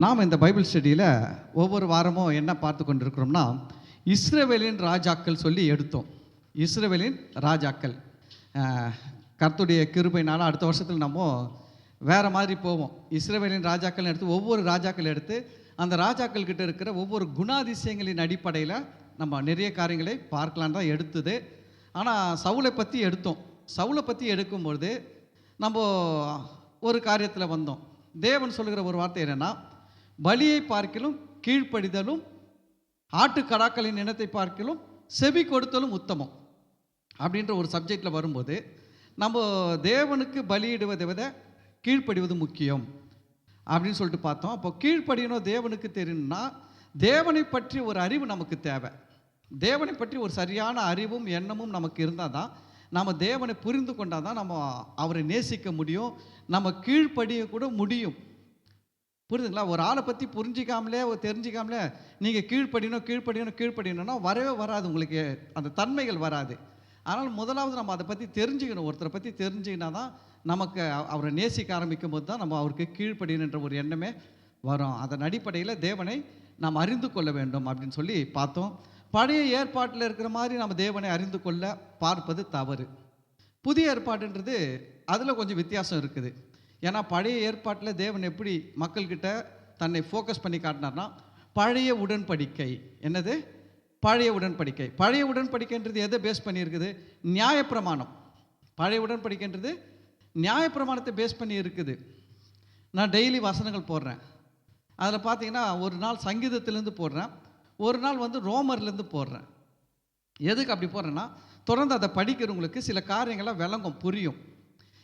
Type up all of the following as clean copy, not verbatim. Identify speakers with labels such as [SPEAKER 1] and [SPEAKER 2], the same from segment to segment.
[SPEAKER 1] நாம் இந்த பைபிள் ஸ்டடியில் ஒவ்வொரு வாரமும் என்ன பார்த்து கொண்டிருக்கிறோம்னா, இஸ்ரவேலின் ராஜாக்கள் சொல்லி எடுத்தோம். இஸ்ரவேலின் ராஜாக்கள் கர்த்தருடைய கிருபையினால அடுத்த வருஷத்தில் நம்ம வேறு மாதிரி போவோம். இஸ்ரவேலின் ராஜாக்கள் எடுத்து ஒவ்வொரு ராஜாக்கள் எடுத்து அந்த ராஜாக்கள் கிட்ட இருக்கிற ஒவ்வொரு குணாதிசயங்களின் அடிப்படையில் நம்ம நிறைய காரியங்களை பார்க்கலாம் தான் எடுத்தது. ஆனால் சவுலை பற்றி எடுத்தோம். சவுலை பற்றி எடுக்கும்பொழுது நம்ம ஒரு காரியத்தில் வந்தோம். தேவன் சொல்லுகிற ஒரு வார்த்தை என்னென்னா, பலியை பார்க்கிலும் கீழ்ப்படிதலும் ஆட்டுக்கடாக்களின் இனத்தை பார்க்கிலும் செவி கொடுத்தலும் உத்தமம் அப்படின்ற ஒரு சப்ஜெக்டில் வரும்போது, நம்ம தேவனுக்கு பலியிடுவதை விட கீழ்ப்படிவது முக்கியம் அப்படின்னு சொல்லிட்டு பார்த்தோம். அப்போ கீழ்ப்படியணும் தேவனுக்கு தெரியணும்னா தேவனை பற்றி ஒரு அறிவு நமக்கு தேவை. தேவனை பற்றி ஒரு சரியான அறிவும் எண்ணமும் நமக்கு இருந்தால் தான் நம்ம தேவனை புரிந்து கொண்டால் தான் நம்ம அவரை நேசிக்க முடியும், நம்ம கீழ்ப்படிய கூட முடியும். புரியுதுங்களா? ஒரு ஆளை பற்றி புரிஞ்சிக்காமலே தெரிஞ்சிக்காமலே நீங்கள் கீழ்ப்படியணும்னா வரவே வராது, உங்களுக்கு அந்த தன்மைகள் வராது. அதனால் முதலாவது நம்ம அதை பற்றி தெரிஞ்சுக்கணும். ஒருத்தரை பற்றி தெரிஞ்சுக்கினா தான் நமக்கு அவரை நேசிக்க ஆரம்பிக்கும் போது தான் நம்ம அவருக்கு கீழ்ப்படியணுன்ற ஒரு எண்ணமே வரும். அதன் அடிப்படையில் தேவனை நாம் அறிந்து கொள்ள வேண்டும் அப்படின்னு சொல்லி பார்த்தோம். பழைய ஏற்பாட்டில் இருக்கிற மாதிரி நம்ம தேவனை அறிந்து கொள்ள பார்ப்பது தவறு. புதிய ஏற்பாடுன்றது அதில் கொஞ்சம் வித்தியாசம் இருக்குது. ஏன்னா பழைய ஏற்பாட்டில் தேவன் எப்படி மக்கள்கிட்ட தன்னை ஃபோக்கஸ் பண்ணி காட்டினார்னா, பழைய உடன்படிக்கை. என்னது? பழைய உடன்படிக்கை. பழைய உடன்படிக்கைன்றது எதை பேஸ் பண்ணியிருக்குது? நியாயப்பிரமாணம். பழைய உடன்படிக்கைன்றது நியாயப்பிரமாணத்தை பேஸ் பண்ணி இருக்குது. நான் டெய்லி வசனங்கள் போடுறேன். அதில் பார்த்தீங்கன்னா ஒரு நாள் சங்கீதத்திலேருந்து போடுறேன், ஒரு நாள் ரோமர்லேருந்து போடுறேன். எதுக்கு அப்படி போடுறேன்னா, தொடர்ந்து அதை படிக்கிறவங்களுக்கு சில காரியங்கள்லாம் விளங்கும், புரியும்.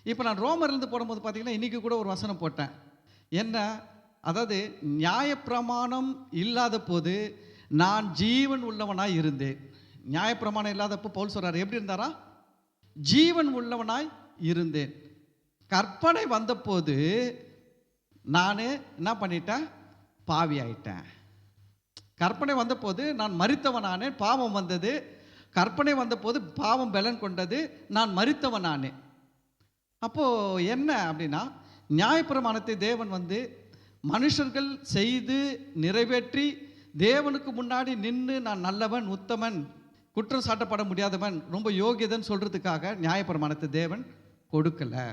[SPEAKER 1] இப்போ நான் ரோமர்லேருந்து போடும்போது பார்த்தீங்கன்னா இன்றைக்கி கூட ஒரு வசனம் போட்டேன். என்ன? அதாவது நியாயப்பிரமாணம் இல்லாத போது நான் ஜீவன் உள்ளவனாய் இருந்தேன். நியாயப்பிரமாணம் இல்லாதப்போ பவுல் சொல்கிறார், எப்படி இருந்தாரா? ஜீவன் உள்ளவனாய் இருந்தேன். கற்பனை வந்தபோது நான் என்ன பண்ணிட்டேன்? பாவி ஆயிட்டேன். கற்பனை வந்தபோது நான் மரித்தவனானேன், பாவம் வந்தது. கற்பனை வந்தபோது பாவம் பலன் கொண்டது, நான் மரித்தவனானேன். அப்போது என்ன அப்படின்னா, நியாயப்பிரமாணத்தை தேவன் மனுஷர்கள் செய்து நிறைவேற்றி தேவனுக்கு முன்னாடி நின்று நான் நல்லவன், உத்தமன், குற்றம் சாட்டப்பட முடியாதவன், ரொம்ப யோகியதன் சொல்கிறதுக்காக நியாயப்பிரமாணத்தை தேவன் கொடுக்கலை.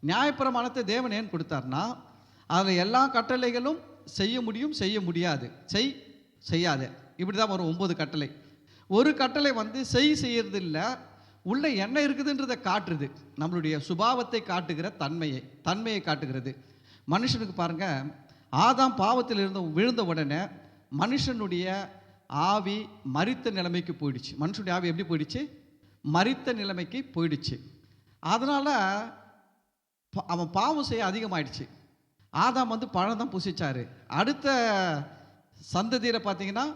[SPEAKER 1] நியாயப்பிரமாணத்தை தேவன் ஏன் கொடுத்தார்னா, அதில் எல்லா கட்டளைகளும் செய்ய முடியும், செய்ய முடியாது, செய்யாத, இப்படி தான் வரும் 9 கட்டளை. ஒரு கட்டளை செய்யறது இல்லை, உள்ள என்ன இருக்குதுன்றதை காட்டுறது, நம்மளுடைய சுபாவத்தை காட்டுகிற தன்மையை காட்டுகிறது. மனுஷனுக்கு பாருங்க, ஆதாம் பாவத்தில் விழுந்த உடனே மனுஷனுடைய ஆவி மரித்த நிலைமைக்கு போயிடுச்சு. மனுஷனுடைய ஆவி எப்படி போயிடுச்சு? மரித்த நிலைமைக்கு போயிடுச்சு. அதனால் அவன் பாவம் செய்ய அதிகமாயிடுச்சு. ஆதாம் பழம் தான் புசிச்சாரு. அடுத்த சந்ததியில் பார்த்தீங்கன்னா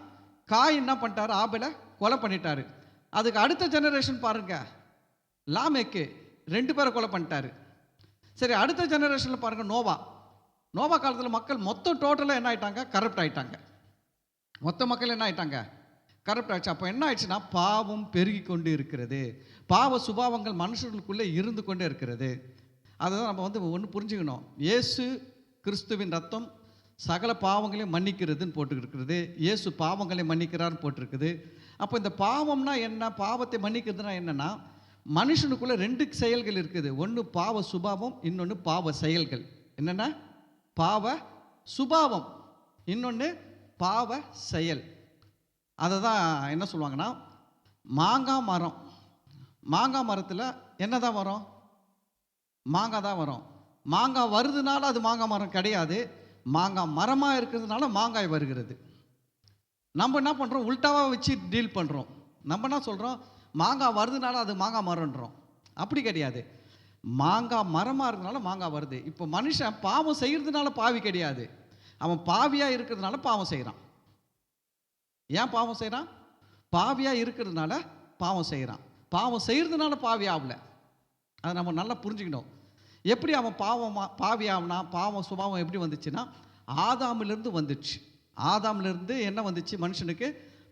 [SPEAKER 1] காய் என்ன பண்ணிட்டாரு? ஆபேலை கொலை பண்ணிட்டாரு. அதுக்கு அடுத்த ஜெனரேஷன் பாருங்க, லாமேக்கு 2 பேரை கொலை பண்ணிட்டாரு. சரி, அடுத்த ஜெனரேஷனில் பாருங்க, நோவா காலத்தில் மக்கள் மொத்தம் டோட்டலாக என்ன ஆயிட்டாங்க? கரப்ட் ஆயிட்டாங்க. மொத்த மக்கள் என்ன ஆயிட்டாங்க? கரப்ட் ஆயிடுச்சு. அப்போ என்ன ஆயிடுச்சுன்னா, பாவம் பெருகி கொண்டு இருக்கிறது. பாவ சுபாவங்கள் மனுஷர்களுக்குள்ளே இருந்து கொண்டே இருக்கிறது. அதை தான் நம்ம ஒன்று புரிஞ்சுக்கணும். இயேசு கிறிஸ்துவின் ரத்தம் சகல பாவங்களையும் மன்னிக்கிறதுன்னு போட்டுருக்கிறது. இயேசு பாவங்களை மன்னிக்கிறான்னு போட்டிருக்குது. அப்போ இந்த பாவம்னா என்ன? பாவத்தை மன்னிக்கிறதுனா என்னன்னா, மனுஷனுக்குள்ளே 2 செயல்கள் இருக்குது. ஒன்று பாவ சுபாவம், இன்னொன்று பாவ செயல்கள். என்னென்ன? பாவ சுபாவம், இன்னொன்று பாவ செயல். அதை தான் என்ன சொல்லுவாங்கன்னா, மாங்காய் மரத்தில் என்ன தான் வரும்? மாங்காய் தான் வரும். மாங்காய் வருதுனால அது மாங்காய் மரம் கிடையாது. மாங்காய் மரமாக இருக்கிறதுனால மாங்காய் வருகிறது. நம்ம என்ன பண்ணுறோம்? உல்டாவாக வச்சு டீல் பண்ணுறோம். நம்ம என்ன சொல்கிறோம்? மாங்காய் வருதுனால அது மாங்காய் மரம்ன்றோம். அப்படி கிடையாது. மாங்காய் மரமாக இருக்கிறதுனால மாங்காய் வருது. இப்போ மனுஷன் பாவம் செய்கிறதுனால பாவி கிடையாது, அவன் பாவியாக இருக்கிறதுனால பாவம் செய்கிறான். ஏன் பாவம் செய்கிறான்? பாவியாக இருக்கிறதுனால பாவம் செய்கிறான். பாவம் செய்கிறதுனால பாவி ஆகல. அதை நம்ம நல்லா புரிஞ்சுக்கணும். எப்படி அவன் பாவியாகனா? பாவம் சுபாவம் எப்படி வந்துச்சுன்னா, ஆதாமிலிருந்து வந்துச்சு. ஆதாமிலிருந்து என்ன வந்துச்சு? மனுஷனுக்கு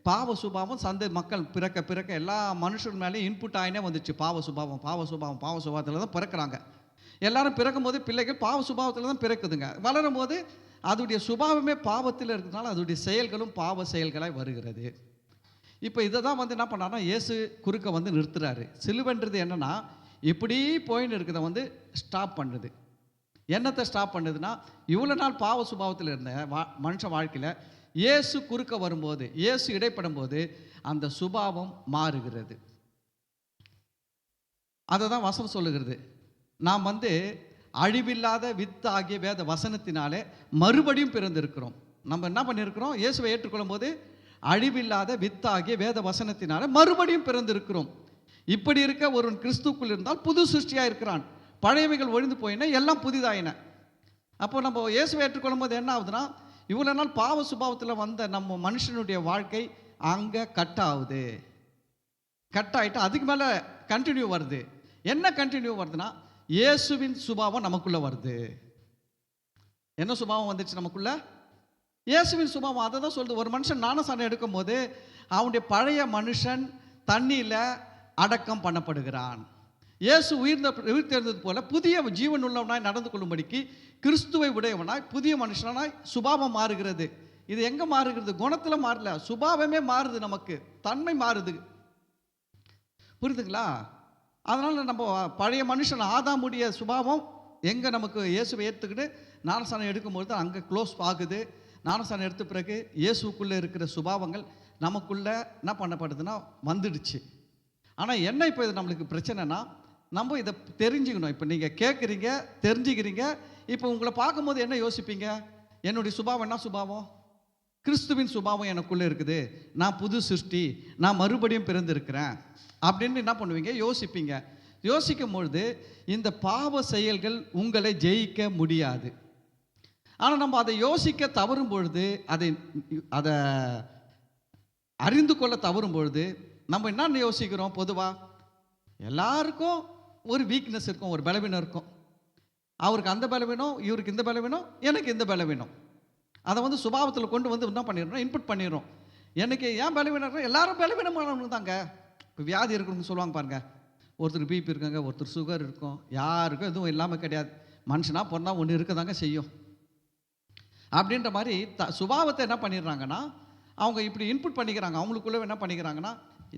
[SPEAKER 1] பாவ சுபாவம் மக்கள் பிறக்க எல்லா மனுஷன் மேலேயும் இன்புட் ஆகினே வந்துச்சு. பாவ சுபாவத்தில் தான் பிறக்கிறாங்க. எல்லாரும் பிறக்கும் போது பிள்ளைகள் பாவ சுபாவத்தில் தான் பிறக்குதுங்க. வளரும் போது அதோடைய சுபாவமே பாவத்தில் இருக்கிறதுனால அதோடைய செயல்களும் பாவ செயல்களாய் வருகிறது. இப்போ இதை தான் வந்து என்ன பண்ணாருன்னா இயேசு குறுக்க வந்து நிறுத்துறாரு. சிலுவைன்றது என்னன்னா இப்படி போயின்னு இருக்கிறத வந்து ஸ்டாப் பண்ணுது. என்னத்தை ஸ்டாப் பண்ணுதுன்னா, இவ்வளோ நாள் பாவ சுபாவத்தில் இருந்த மனுஷ வாழ்க்கையில் இயேசு குறுக்க வரும்போது, இயேசு இடைப்படும் போது அந்த சுபாவம் மாறுகிறது. அதை தான் வசனம் சொல்லுகிறது. நாம் வந்து அழிவில்லாத வித்து ஆகிய வேத வசனத்தினாலே மறுபடியும் பிறந்திருக்கிறோம். நம்ம என்ன பண்ணியிருக்கிறோம்? இயேசுவை ஏற்றுக்கொள்ளும் போது அழிவில்லாத வித்தாகிய வேத வசனத்தினால மறுபடியும் பிறந்திருக்கிறோம். இப்படி இருக்க ஒருவன் கிறிஸ்துக்குள் இருந்தால் புது சிருஷ்டியாக இருக்கிறான். பழையவைகள் ஒழிந்து போயின, எல்லாம் புதிதாயின. அப்போ நம்ம இயேசுவை ஏற்றுக்கொள்ளும் போது என்ன ஆகுதுன்னா, இவ்வளோ நாள் பாவ சுபாவத்தில் வந்த நம்ம மனுஷனுடைய வாழ்க்கை அங்கே கட் ஆகுது. கட் ஆகிட்டு அதுக்கு மேலே கண்டினியூ வருது. என்ன கண்டினியூ வருதுன்னா, இயேசுவின் சுபாவம் நமக்குள்ளே வருது. என்ன சுபாவம் வந்துச்சு நமக்குள்ள? இயேசுவின் சுபாவம். அதை தான் சொல்லுது. ஒரு மனுஷன் ஞானஸ்நானம் எடுக்கும் போது அவனுடைய பழைய மனுஷன் தண்ணியில் அடக்கம் பண்ணப்படுகிறான். இயேசு உயிர்த்தெழுந்தது போல புதிய ஜீவன் உள்ளவனாய் நடந்து கொள்ளும்படிக்கு கிறிஸ்துவை உடையவனாய் புதிய மனுஷனாய் சுபாவம் மாறுகிறது. இது எங்கே மாறுகிறது? குணத்தில் மாறல, சுபாவமே மாறுது. நமக்கு தன்மை மாறுது. புரியுதுங்களா? அதனால் நம்ம பழைய மனுஷன் ஆதாமுடைய சுபாவம் எங்கே நமக்கு இயேசுவை ஏற்றுக்கிட்டு ஞானஸ்நானம் எடுக்கும்போது தான் அங்கே க்ளோஸ் ஆகுது. ஞானஸ்நானம் எடுத்த பிறகு இயேசுக்குள்ளே இருக்கிற சுபாவங்கள் நமக்குள்ளே என்ன பண்ணப்படுதுன்னா வந்துடுச்சு. ஆனால் என்ன இப்போ இது நம்மளுக்கு பிரச்சனைனா, நம்ம இதை தெரிஞ்சுக்கணும். இப்போ நீங்கள் கேட்குறீங்க, தெரிஞ்சுக்கிறீங்க. இப்போ உங்களை பார்க்கும்போது என்ன யோசிப்பீங்க? என்னுடைய சுபாவம் என்ன சுபாவம்? கிறிஸ்துவின் சுபாவம் எனக்குள்ளே இருக்குது. நான் புது சிருஷ்டி, நான் மறுபடியும் பிறந்திருக்கிறேன் அப்படின்னு என்ன பண்ணுவீங்க? யோசிப்பீங்க. யோசிக்கும் பொழுது இந்த பாவ செயல்கள் உங்களை ஜெயிக்க முடியாது. ஆனால் நம்ம அதை யோசிக்க தவறும் பொழுது, அதை அறிந்து கொள்ள தவறும் பொழுது நம்ம என்ன யோசிக்கிறோம்? பொதுவாக எல்லாருக்கும் ஒரு வீக்னஸ் இருக்கும், ஒரு பலவீனம் இருக்கும். அவருக்கு அந்த பலவீனம், இவருக்கு இந்த பலவீனம், எனக்கு இந்த பலவீனம். அதை வந்து சுபாவத்தில் கொண்டு வந்து என்ன பண்ணிடுறோம்? இன்புட் பண்ணிடுறோம். எனக்கு ஏன் பலவீனம் இருக்கும்? எல்லாரும் பலவீனமானவங்க தாங்க. இப்போ வியாதி இருக்கிறவங்க சொல்லுவாங்க பாருங்க, ஒருத்தர் பிபி இருக்காங்க, ஒருத்தர் சுகர் இருக்கும், யாருக்கும் எதுவும் இல்லாமல் கிடையாது. மனுஷனாக பிறந்தா ஒன்று இருக்க தாங்க செய்யும். அப்படின்ற மாதிரி சுபாவத்தை என்ன பண்ணிடுறாங்கன்னா, அவங்க இப்படி இன்புட் பண்ணிக்கிறாங்க. அவங்களுக்குள்ளே என்ன பண்ணிக்கிறாங்கன்னா,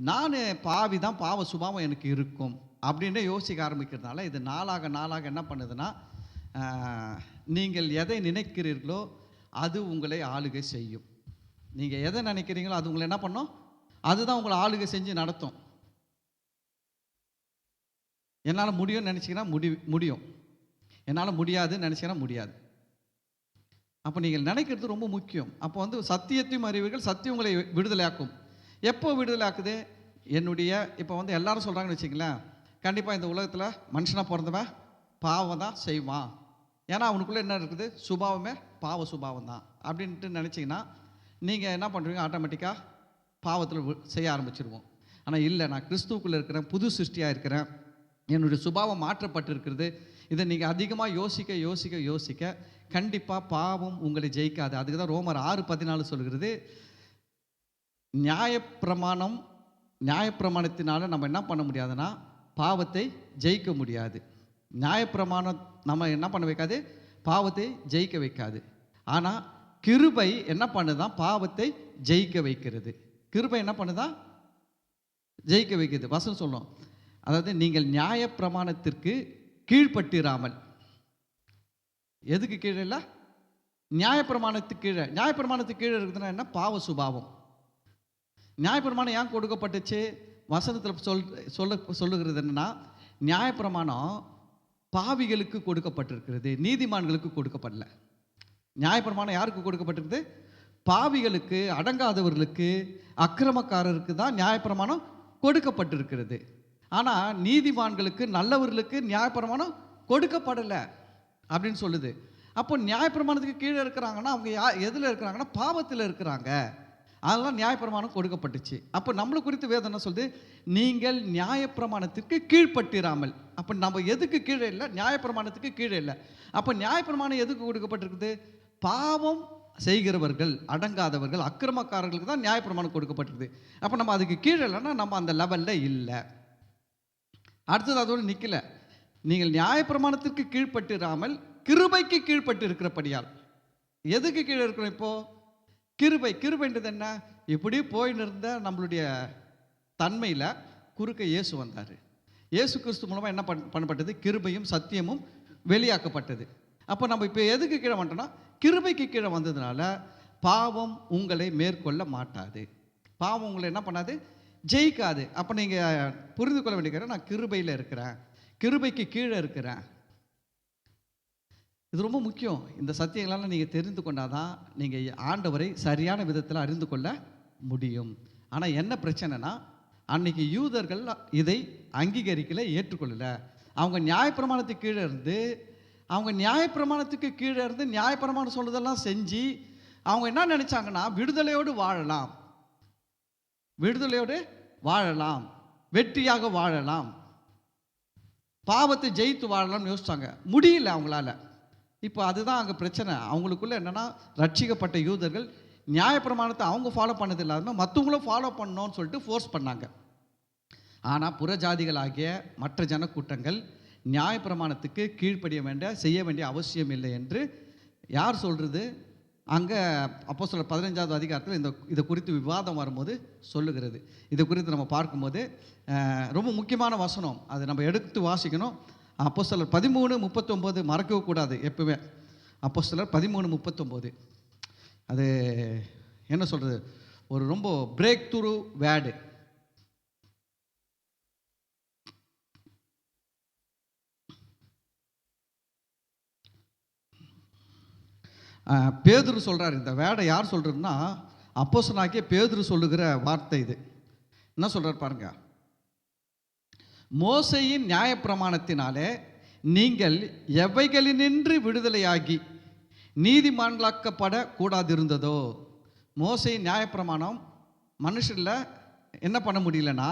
[SPEAKER 1] நான் பாவி தான், பாவ சுபாவம் எனக்கு இருக்கும் அப்படின்னு யோசிக்க ஆரம்பிக்கிறதுனால இது நாளாக நாளாக என்ன பண்ணுதுன்னா, நீங்கள் எதை நினைக்கிறீர்களோ அது உங்களை ஆளுகை செய்யும். நீங்கள் எதை நினைக்கிறீங்களோ அது உங்களை என்ன பண்ணும்? அதுதான் உங்களை ஆளுகை செஞ்சு நடத்தும். என்னால் முடியும்னு நினச்சிங்கன்னா முடியும், என்னால் முடியாதுன்னு நினச்சிங்கன்னா முடியாது. அப்போ நீங்கள் நினைக்கிறது ரொம்ப முக்கியம். அப்போ வந்து சத்தியத்தையும் அறிவீர்கள், சத்தியம் உங்களை விடுதலையாக்கும். எப்போ விடுதலையாக்குது? என்னுடைய இப்போ வந்து எல்லாரும் சொல்கிறாங்கன்னு வச்சுங்களேன், கண்டிப்பாக இந்த உலகத்தில் மனுஷனாக பிறந்தவன் பாவம் தான் செய்வான். ஏன்னா அவனுக்குள்ளே என்ன இருக்குது? சுபாவமே பாவ சுபாவம் தான் அப்படின்ட்டு நினச்சிங்கன்னா நீங்கள் என்ன பண்ணுறீங்க? ஆட்டோமேட்டிக்காக பாவத்தில் செய்ய ஆரம்பிச்சிருவோம். ஆனால் இல்லை, நான் கிறிஸ்துவுக்குள்ளே இருக்கிறேன், புது சிருஷ்டியாக இருக்கிறேன், என்னுடைய சுபாவம் மாற்றப்பட்டிருக்கிறது. இதை நீங்கள் அதிகமாக யோசிக்க யோசிக்க யோசிக்க கண்டிப்பாக பாவம் உங்களை ஜெயிக்காது. அதுக்கு தான் ரோமர் 6:14 சொல்கிறது, நியாயப்பிரமாணத்தினால நம்ம என்ன பண்ண முடியாதுன்னா பாவத்தை ஜெயிக்க முடியாது. நியாயப்பிரமாணம் நம்ம என்ன பண்ண வைக்காது? பாவத்தை ஜெயிக்க வைக்காது. ஆனால் கிருபை என்ன பண்ணுதான்? பாவத்தை ஜெயிக்க வைக்கிறது. கிருபை என்ன பண்ணுதான்? ஜெயிக்க வைக்கிறது. வசனம் சொல்லணும், அதாவது நீங்கள் நியாயப்பிரமாணத்திற்கு கீழ்ப்பட்டிராமல். எதுக்கு கீழே இல்லை? நியாயப்பிரமாணத்துக்கு கீழே. நியாயப்பிரமாணத்துக்கு கீழே இருக்குதுன்னா என்ன? பாவ சுபாவம். நியாயப்பிரமாணம் ஏன் கொடுக்கப்பட்டுச்சு? வசனத்தில் சொல்லுகிறது என்னன்னா, நியாயப்பிரமாணம் பாவிகளுக்கு கொடுக்கப்பட்டிருக்கிறது, நீதிமான்களுக்கு கொடுக்கப்படல. நியாயப்பிரமாணம் யாருக்கு கொடுக்கப்பட்டிருக்குது? பாவிகளுக்கு, அடங்காதவர்களுக்கு, அக்கிரமக்காரருக்கு தான் நியாயப்பிரமாணம் கொடுக்கப்பட்டிருக்கிறது. ஆனால் நீதிமான்களுக்கு, நல்லவர்களுக்கு நியாயப்பிரமாணம் கொடுக்கப்படலை அப்படின்னு சொல்லுது. அப்போ நியாயப்பிரமாணத்துக்கு கீழே இருக்கிறாங்கன்னா அவங்க எதில் இருக்கிறாங்கன்னா பாவத்தில் இருக்கிறாங்க. அதெல்லாம் நியாயப்பிரமாணம் கொடுக்கப்பட்டுச்சு. அப்போ நம்மளை குறித்து வேதம் என்ன சொல்லுது? நீங்கள் நியாயப்பிரமாணத்திற்கு கீழ்ப்பட்டிராமல். அப்போ நம்ம எதுக்கு கீழே இல்லை? நியாயப்பிரமாணத்துக்கு கீழே இல்லை. அப்போ நியாயப்பிரமாணம் எதுக்கு கொடுக்கப்பட்டிருக்குது? பாவம் செய்கிறவர்கள், அடங்காதவர்கள், அக்கிரமக்காரர்களுக்கு தான் நியாயப்பிரமாணம் கொடுக்கப்பட்டிருக்குது. அப்போ நம்ம அதுக்கு கீழே இல்லைன்னா நம்ம அந்த லெவலில் இல்லை. அடுத்தது அதோடு நிற்கல. நீங்கள் நியாயப்பிரமாணத்திற்கு கீழ்ப்பட்டிராமல் கிருபைக்கு கீழ்ப்பட்டு இருக்கிறபடியால். எதுக்கு கீழே இருக்கிறோம் இப்போ? கிருபை. கிருபைன்றது என்ன? இப்படி போயின்னு இருந்த நம்மளுடைய தன்மையில் குறுக்க இயேசு வந்தார். இயேசு கிறிஸ்து மூலமாக என்ன பண்ணப்பட்டது? கிருபையும் சத்தியமும் வெளியாக்கப்பட்டது. அப்போ நம்ம இப்போ எதுக்கு கீழே வந்துட்டோம்னா, கிருபைக்கு கீழே வந்ததுனால பாவம் உங்களை மேற்கொள்ள மாட்டாது. பாவம் உங்களை என்ன பண்ணாது? ஜெயிக்காது. அப்போ நீங்கள் புரிந்து கொள்ள வேண்டிய, நான் கிருபையில் இருக்கிறேன், கிருபைக்கு கீழே இருக்கிறேன். இது ரொம்ப முக்கியம். இந்த சத்தியங்களால் நீங்கள் தெரிந்து கொண்டாதான் நீங்கள் ஆண்டவரை சரியான விதத்தில் அறிந்து கொள்ள முடியும். ஆனால் என்ன பிரச்சனைனா, அன்னைக்கு யூதர்கள் இதை அங்கீகரிக்கலை, ஏற்றுக்கொள்ளலை. அவங்க நியாயப்பிரமாணத்துக்கு கீழே இருந்து, நியாயப்பிரமாணம் சொல்றதெல்லாம் செஞ்சு அவங்க என்ன நினைச்சாங்கன்னா, விடுதலையோடு வாழலாம், வெற்றியாக வாழலாம், பாவத்தை ஜெயித்து வாழலாம்னு யோசிச்சாங்க. முடியல அவங்களால. இப்போ அதுதான் அங்கே பிரச்சனை. அவங்களுக்குள்ள என்னன்னா, ரட்சிக்கப்பட்ட யூதர்கள் நியாயப்பிரமாணத்தை அவங்க ஃபாலோ பண்ணது இல்லாமல் மற்றவங்களும் ஃபாலோ பண்ணணும்னு சொல்லிட்டு ஃபோர்ஸ் பண்ணாங்க. ஆனால் புறஜாதிகளாகிய மற்ற ஜனக்கூட்டங்கள் நியாயப்பிரமாணத்துக்கு செய்ய வேண்டிய அவசியம் இல்லை என்று யார் சொல்கிறது? அங்கே அப்போஸ்தலர் 15வது அதிகாரத்தில் இதை குறித்து விவாதம் வரும்போது சொல்லுகிறது. இதை குறித்து நம்ம பார்க்கும்போது ரொம்ப முக்கியமான வசனம், அது நம்ம எடுத்து வாசிக்கணும். அப்போஸ்தலர் 13:39 மறக்கவே கூடாது எப்பவுமே. அப்போஸ்தலர் 13:39 அது என்ன சொல்கிறது? ஒரு ரொம்ப பிரேக் த்ரூ வேர்டு. பேதுரு சொல்கிறார். இந்த வேர்டை யார் சொல்கிறதுன்னா, அப்போஸ்தலனாகிய பேதுரு சொல்லுகிற வார்த்தை இது. என்ன சொல்கிறார் பாருங்க. மோசேயின் நியாயப்பிரமாணத்தினாலே நீங்கள் எவைகளினின்று விடுதலையாகி நீதிமான்களாக்கப்பட கூடாதிருந்ததோ. மோசேயின் நியாயப்பிரமாணம் மனுஷரில் என்ன பண்ண முடியலன்னா,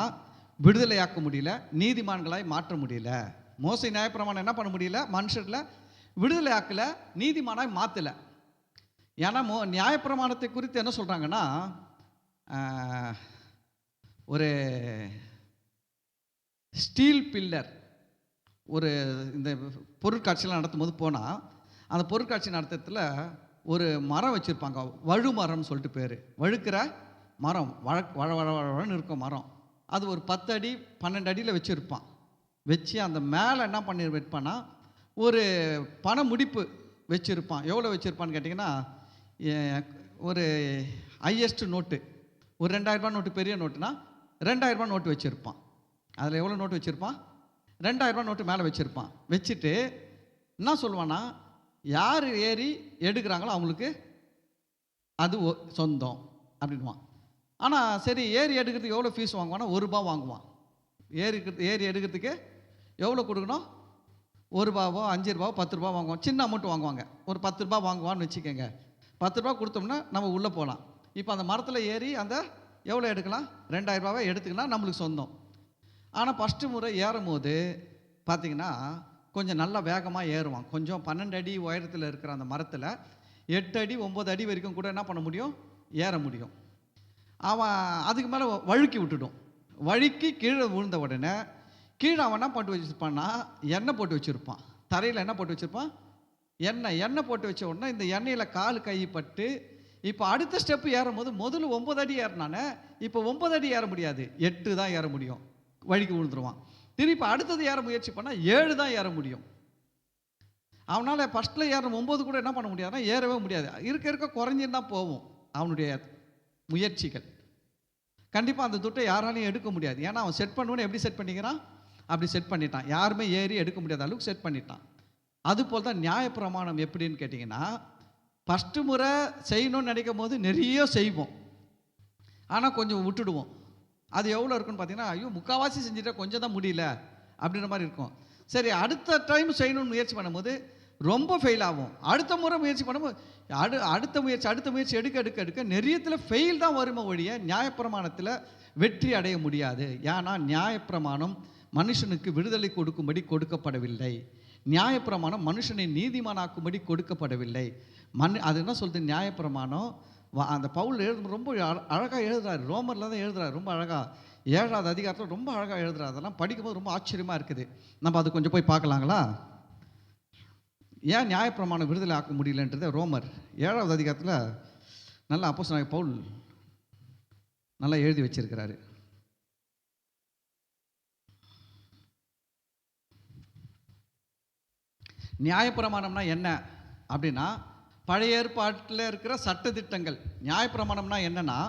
[SPEAKER 1] விடுதலையாக்க முடியல, நீதிமான்களாய் மாற்ற முடியல. மோசே நியாயப்பிரமாணம் என்ன பண்ண முடியல? மனுஷரில் விடுதலையாக்கலை, நீதிமானாய் மாற்றலை. ஏன்னா நியாயப்பிரமாணத்தை குறித்து என்ன சொல்கிறாங்கன்னா, ஒரு ஸ்டீல் பில்லர், ஒரு இந்த பொருட்காட்சியெலாம் நடத்தும் போது போனால், அந்த பொருட்காட்சி நடத்துறதுல ஒரு மரம் வச்சுருப்பாங்க, வழு மரம்னு சொல்லிட்டு பேர். வழுக்கிற மரம், வழன்னு இருக்கும் மரம். அது ஒரு 10 அடி 12 அடியில் வச்சுருப்பான். வச்சு அந்த மேலே என்ன பண்ணி வைப்பான்னா, ஒரு பண முடிப்பு வச்சுருப்பான். எவ்வளோ வச்சுருப்பான்னு கேட்டிங்கன்னா, ஒரு ஹையஸ்ட் நோட்டு, ஒரு 2000 ரூபா நோட்டு, பெரிய நோட்டுனா 2000 ரூபா நோட்டு வச்சுருப்பான். அதில் எவ்வளோ நோட்டு வச்சுருப்பான்? 2000 ரூபா நோட்டு மேலே வச்சுருப்பான். வச்சுட்டு என்ன சொல்லுவான்னா, யார் ஏறி எடுக்கிறாங்களோ அவங்களுக்கு அது சொந்தம் அப்படின்வான். ஆனால் சரி, ஏறி எடுக்கிறதுக்கு எவ்வளோ ஃபீஸ் வாங்குவான்னா, ₹1 வாங்குவான். ஏறி எடுக்கிறதுக்கு எவ்வளோ கொடுக்கணும்? ₹1, ₹5, ₹10 வாங்குவான். சின்ன அமௌண்ட் வாங்குவாங்க. ஒரு ₹10 வாங்குவான்னு வச்சுக்கோங்க. ₹10 கொடுத்தோம்னா நம்ம உள்ளே போகலாம். இப்போ அந்த மரத்தில் ஏறி அந்த எவ்வளோ எடுக்கலாம்? ₹2000 எடுத்துக்கினா நம்மளுக்கு சொந்தம். ஆனால் ஃபஸ்ட்டு முறை ஏறும் போது பார்த்திங்கன்னா, கொஞ்சம் நல்லா வேகமாக ஏறுவான். கொஞ்சம் 12 அடி உயரத்தில் இருக்கிற அந்த மரத்தில் 8 அடி 9 அடி வரைக்கும் கூட என்ன பண்ண முடியும்? ஏற முடியும். அவன் அதுக்கு மேலே வழுக்கி விட்டுடும். வழுக்கி கீழே விழுந்த உடனே கீழே அவன் என்ன போட்டு வச்சுருப்பான்னா, எண்ணெய் போட்டு வச்சுருப்பான். தரையில் என்ன போட்டு வச்சுருப்பான்? எண்ணெய் போட்டு வச்ச உடனே இந்த எண்ணெயில் கால் கை பட்டு, இப்போ அடுத்த ஸ்டெப்பு ஏறும் போது முதல்ல 9 அடி ஏறினானே, இப்போ 9 அடி ஏற முடியாது, 8 தான் ஏற முடியும். வழிக்கு விழுந்துருவான். திருப்பி அடுத்தது ஏற முயற்சி பண்ணால் 7 தான் ஏற முடியும். அவனால் ஃபஸ்ட்டில் ஏற 9 கூட என்ன பண்ண முடியாதுன்னா, ஏறவே முடியாது. இருக்க குறைஞ்சின்னு தான் போகும் அவனுடைய முயற்சிகள். கண்டிப்பாக அந்த துட்டை யாராலையும் எடுக்க முடியாது. ஏன்னா அவன் செட் பண்ணுவோன்னு எப்படி செட் பண்ணிக்கிறான்? அப்படி செட் பண்ணிட்டான். யாருமே ஏறி எடுக்க முடியாத அளவுக்கு செட் பண்ணிட்டான். அதுபோல் தான் நியாயப்பிரமாணம் எப்படின்னு கேட்டிங்கன்னா, ஃபஸ்ட்டு முறை செய்யணும்னு நினைக்கும் போது நிறைய செய்வோம், ஆனால் கொஞ்சம் விட்டுடுவோம். அது எவ்வளோ இருக்குன்னு பார்த்தீங்கன்னா, ஐயோ முக்கால்வாசி செஞ்சுட்டா கொஞ்சம் தான் முடியல அப்படின்ற மாதிரி இருக்கும். சரி, அடுத்த டைம் செய்யணும்னு முயற்சி பண்ணும்போது ரொம்ப ஃபெயில் ஆகும். அடுத்த முறை முயற்சி பண்ணும்போது அடுத்த முயற்சி எடுக்க நிறையத்தில் ஃபெயில் தான் வருமே ஒழிய நியாயப்பிரமாணத்தில் வெற்றி அடைய முடியாது. ஏன்னா நியாயப்பிரமாணம் மனுஷனுக்கு விடுதலை கொடுக்கும்படி கொடுக்கப்படவில்லை. நியாயப்பிரமாணம் மனுஷனை நீதிமானாக்கும்படி கொடுக்கப்படவில்லை. அது என்ன சொல்கிறது? நியாயப்பிரமாணம் அந்த பவுல் ரொம்ப அழகாக எழுதுறாரு. ரோமரில் தான் எழுதுறாரு ரொம்ப அழகாக. 7வது அதிகாரத்தில் ரொம்ப அழகாக எழுதுறாரு. அதெல்லாம் படிக்கும்போது ரொம்ப ஆச்சரியமாக இருக்குது. நம்ம அது கொஞ்சம் போய் பார்க்கலாங்களா? ஏன் நியாயப்பிரமாணம் விடுதலை ஆக்க முடியலன்றதை ரோமர் 7வது அதிகாரத்தில் நல்லா அப்போஸ்தலனாகிய பவுல் நல்லா எழுதி வச்சிருக்கிறாரு. நியாயப்பிரமாணம்னா என்ன அப்படின்னா, பழைய ஏற்பாட்டில் இருக்கிற சட்டதிட்டங்கள். நியாயப்பிரமாணம்னா என்னன்னா,